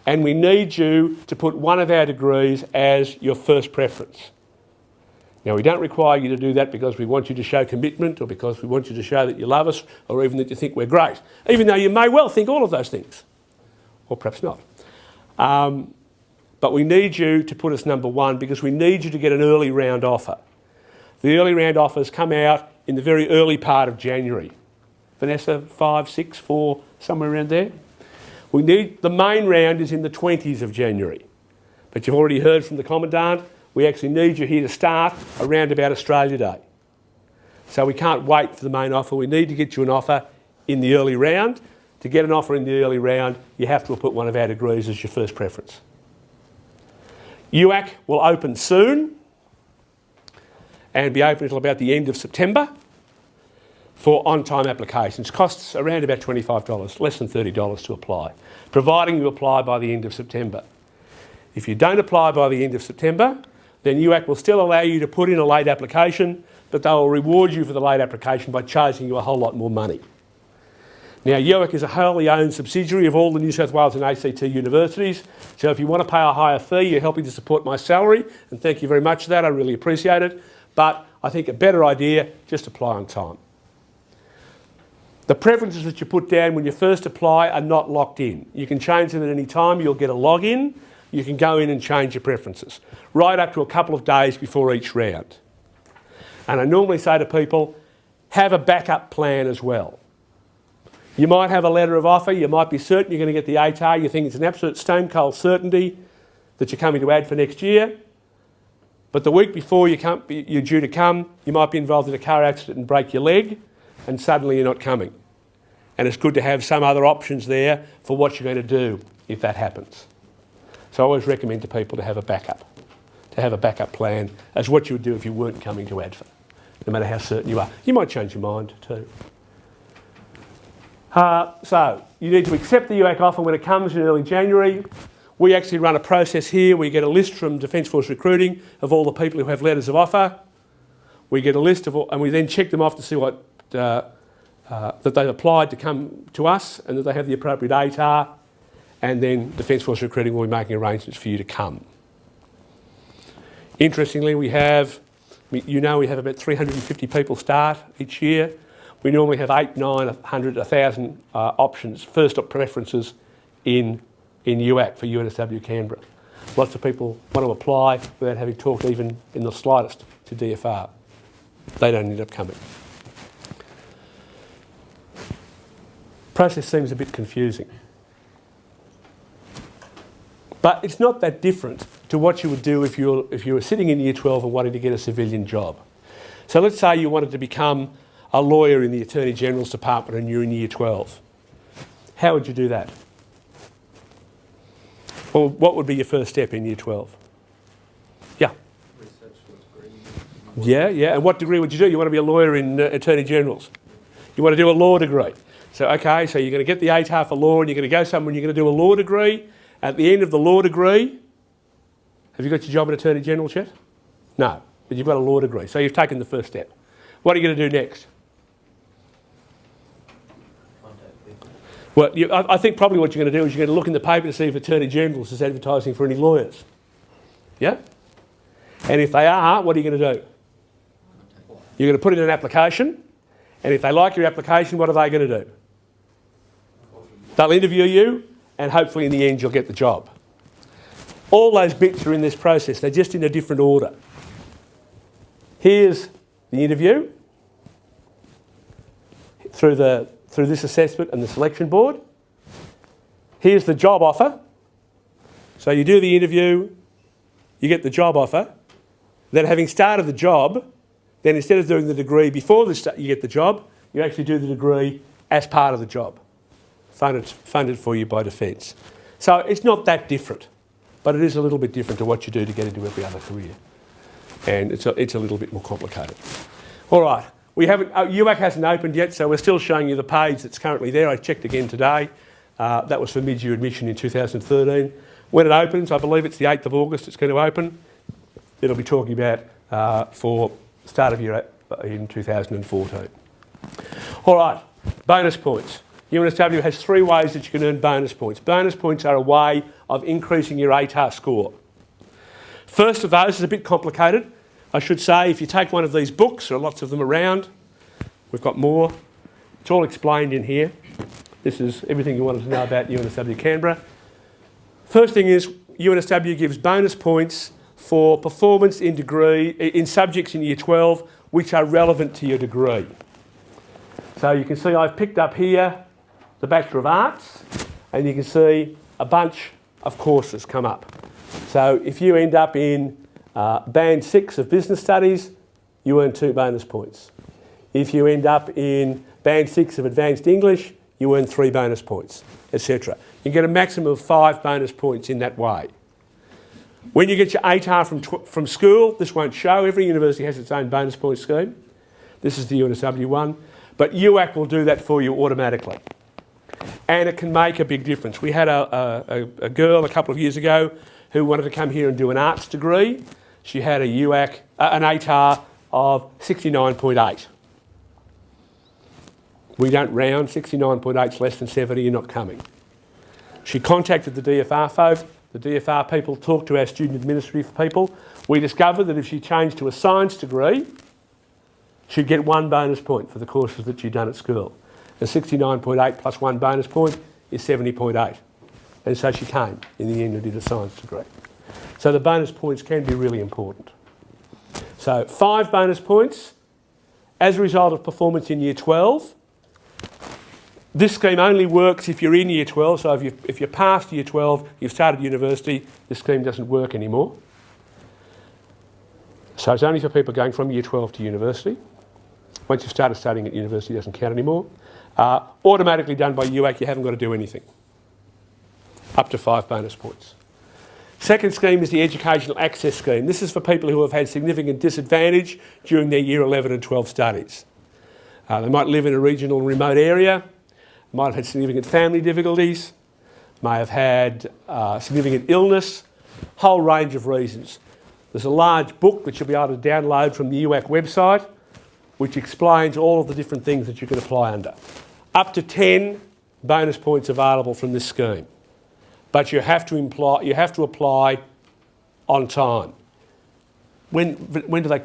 [SPEAKER 8] And we need you to put one of our degrees as your first preference. Now, we don't require you to do that because we want you to show commitment or because we want you to show that you love us or even that you think we're great, even though you may well think all of those things, or perhaps not. But we need you to put us number one because we need you to get an early round offer. The early round offers come out in the very early part of January. Vanessa, 5, 6, 4, somewhere around there. The main round is in the 20s of January. But you've already heard from the Commandant, we actually need you here to start around about Australia Day. So we can't wait for the main offer. We need to get you an offer in the early round. To get an offer in the early round, you have to put one of our degrees as your first preference. UAC will open soon and be open until about the end of September for on-time applications. Costs around about $25, less than $30 to apply, providing you apply by the end of September. If you don't apply by the end of September, then UAC will still allow you to put in a late application, but they will reward you for the late application by charging you a whole lot more money. Now, UAC is a wholly owned subsidiary of all the New South Wales and ACT universities, so if you want to pay a higher fee, you're helping to support my salary, and thank you very much for that, I really appreciate it, but I think a better idea, just apply on time. The preferences that you put down when you first apply are not locked in. You can change them at any time, you'll get a login, you can go in and change your preferences, right up to a couple of days before each round. And I normally say to people, have a backup plan as well. You might have a letter of offer, you might be certain you're going to get the ATAR, you think it's an absolute stone cold certainty that you're coming to ADFA next year, but the week before you're due to come, you might be involved in a car accident and break your leg, and suddenly you're not coming. And it's good to have some other options there for what you're going to do if that happens. So I always recommend to people to have a backup plan as what you would do if you weren't coming to ADFA, no matter how certain you are. You might change your mind too. So you need to accept the UAC offer when it comes in early January. We actually run a process here. We get a list from Defence Force Recruiting of all the people who have letters of offer. We get a list of all, and we then check them off to see what that they've applied to come to us and that they have the appropriate ATAR, and then Defence Force Recruiting will be making arrangements for you to come. Interestingly, we have about 350 people start each year. We normally have 8, 9, 100, 1,000 options, first up preferences in UAC for UNSW Canberra. Lots of people want to apply without having talked even in the slightest to DFR. They don't end up coming. Process seems a bit confusing. But it's not that different to what you would do if you were sitting in Year 12 and wanting to get a civilian job. So let's say you wanted to become a lawyer in the Attorney General's Department and you're in Year 12. How would you do that? Well, what would be your first step in Year 12? Yeah. Yeah. And what degree would you do? You want to be a lawyer in Attorney General's. You want to do a law degree. So, okay, so you're going to get the ADFA for law and you're going to go somewhere and you're going to do a law degree. At the end of the law degree, have you got your job at Attorney General's yet? No, but you've got a law degree. So you've taken the first step. What are you going to do next? Well, I think probably what you're going to do is you're going to look in the paper to see if Attorney General's is advertising for any lawyers. Yeah? And if they are, what are you going to do? You're going to put in an application, and if they like your application, what are they going to do? They'll interview you, and hopefully in the end you'll get the job. All those bits are in this process. They're just in a different order. Here's the interview through this assessment and the selection board. Here's the job offer. So you do the interview, you get the job offer. Then having started the job, then instead of doing the degree before you get the job, you actually do the degree as part of the job, funded for you by Defence. So it's not that different, but it is a little bit different to what you do to get into every other career. And it's a little bit more complicated. All right. UAC hasn't opened yet, so we're still showing you the page that's currently there. I checked again today. That was for mid-year admission in 2013. When it opens, I believe it's the 8th of August it's going to open. It'll be talking about for start of year in 2014. All right, bonus points. UNSW has 3 ways that you can earn bonus points. Bonus points are a way of increasing your ATAR score. First of those is a bit complicated. I should say, if you take one of these books, there are lots of them around. We've got more. It's all explained in here. This is everything you wanted to know about UNSW Canberra. First thing is, UNSW gives bonus points for performance in subjects in Year 12 which are relevant to your degree. So you can see I've picked up here the Bachelor of Arts, and you can see a bunch of courses come up. So if you end up in Band 6 of Business Studies, you earn 2 bonus points. If you end up in Band 6 of Advanced English, you earn 3 bonus points, etc. You get a maximum of 5 bonus points in that way. When you get your ATAR from school, this won't show. Every university has its own bonus point scheme. This is the UNSW one. But UAC will do that for you automatically. And it can make a big difference. We had a girl a couple of years ago who wanted to come here and do an arts degree. She had an ATAR of 69.8. We don't round. 69.8 is less than 70, you're not coming. She contacted the DFR folk. The DFR people talked to our student administrative people. We discovered that if she changed to a science degree, she'd get 1 bonus point for the courses that she'd done at school. And 69.8 plus 1 bonus point is 70.8. And so she came in the end and did a science degree. So the bonus points can be really important. So 5 bonus points as a result of performance in Year 12. This scheme only works if you're in Year 12, so if you're past Year 12, you've started university, this scheme doesn't work anymore. So it's only for people going from Year 12 to university. Once you've started studying at university, it doesn't count anymore. Automatically done by UAC, you haven't got to do anything. Up to 5 bonus points. Second scheme is the Educational Access Scheme. This is for people who have had significant disadvantage during their Year 11 and 12 studies. They might live in a regional and remote area, might have had significant family difficulties, may have had significant illness, whole range of reasons. There's a large book that you'll be able to download from the UAC website which explains all of the different things that you can apply under. Up to 10 bonus points available from this scheme. But you have to apply on time. When do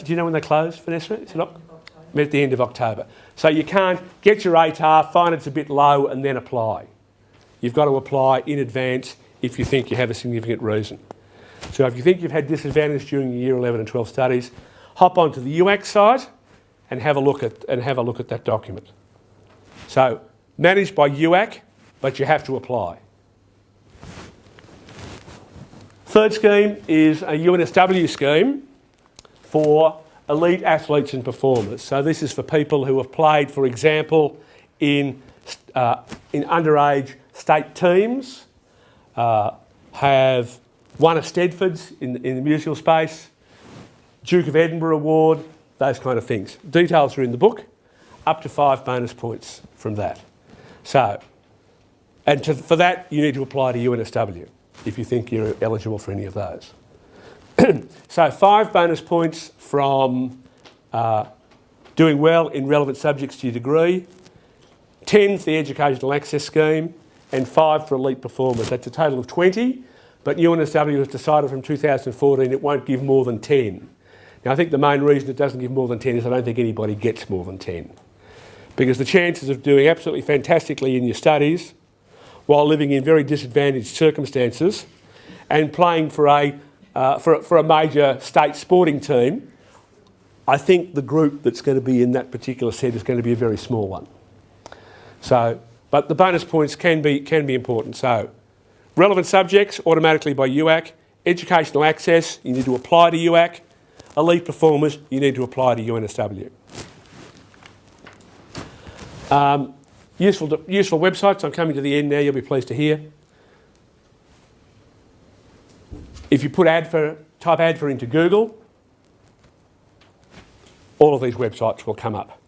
[SPEAKER 8] you know when they close, Vanessa? Is it at the end of October. So you can't get your ATAR, find it's a bit low and then apply. You've got to apply in advance if you think you have a significant reason. So if you think you've had disadvantage during your Year 11 and 12 studies, hop onto the UAC site and have a look at that document. So managed by UAC, but you have to apply. Third scheme is a UNSW scheme for elite athletes and performers. So this is for people who have played, for example, in underage state teams, have won a Stedfords in the musical space, Duke of Edinburgh Award, those kind of things. Details are in the book, up to 5 bonus points from that. So, for that, you need to apply to UNSW if you think you're eligible for any of those. So 5 bonus points from doing well in relevant subjects to your degree, 10 for the Educational Access Scheme, and 5 for elite performers. That's a total of 20, but UNSW has decided from 2014 it won't give more than 10. Now I think the main reason it doesn't give more than 10 is I don't think anybody gets more than 10. Because the chances of doing absolutely fantastically in your studies while living in very disadvantaged circumstances and playing for a major state sporting team, I think the group that's going to be in that particular set is going to be a very small one. So, but the bonus points can be important. So, relevant subjects automatically by UAC, educational access, you need to apply to UAC, elite performers, you need to apply to UNSW. Useful websites. I'm coming to the end now, you'll be pleased to hear. If you put ADFA, type ADFA into Google, all of these websites will come up.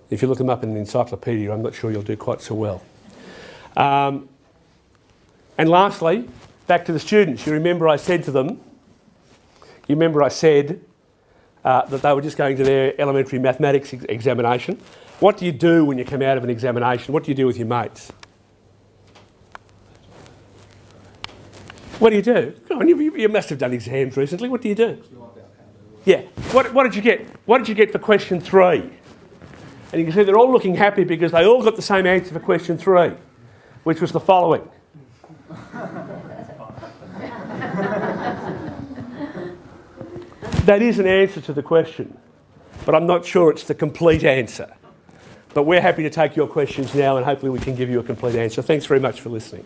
[SPEAKER 8] If you look them up in an encyclopedia, I'm not sure you'll do quite so well. And lastly, back to the students. You remember I said to them, that they were just going to their elementary mathematics examination. What do you do when you come out of an examination? What do you do with your mates? What do you do? Come on, you must have done exams recently. What do you do? Yeah. What did you get? What did you get for question 3? And you can see they're all looking happy because they all got the same answer for question 3, which was the following. That is an answer to the question, but I'm not sure it's the complete answer. But we're happy to take your questions now and hopefully we can give you a complete answer. Thanks very much for listening.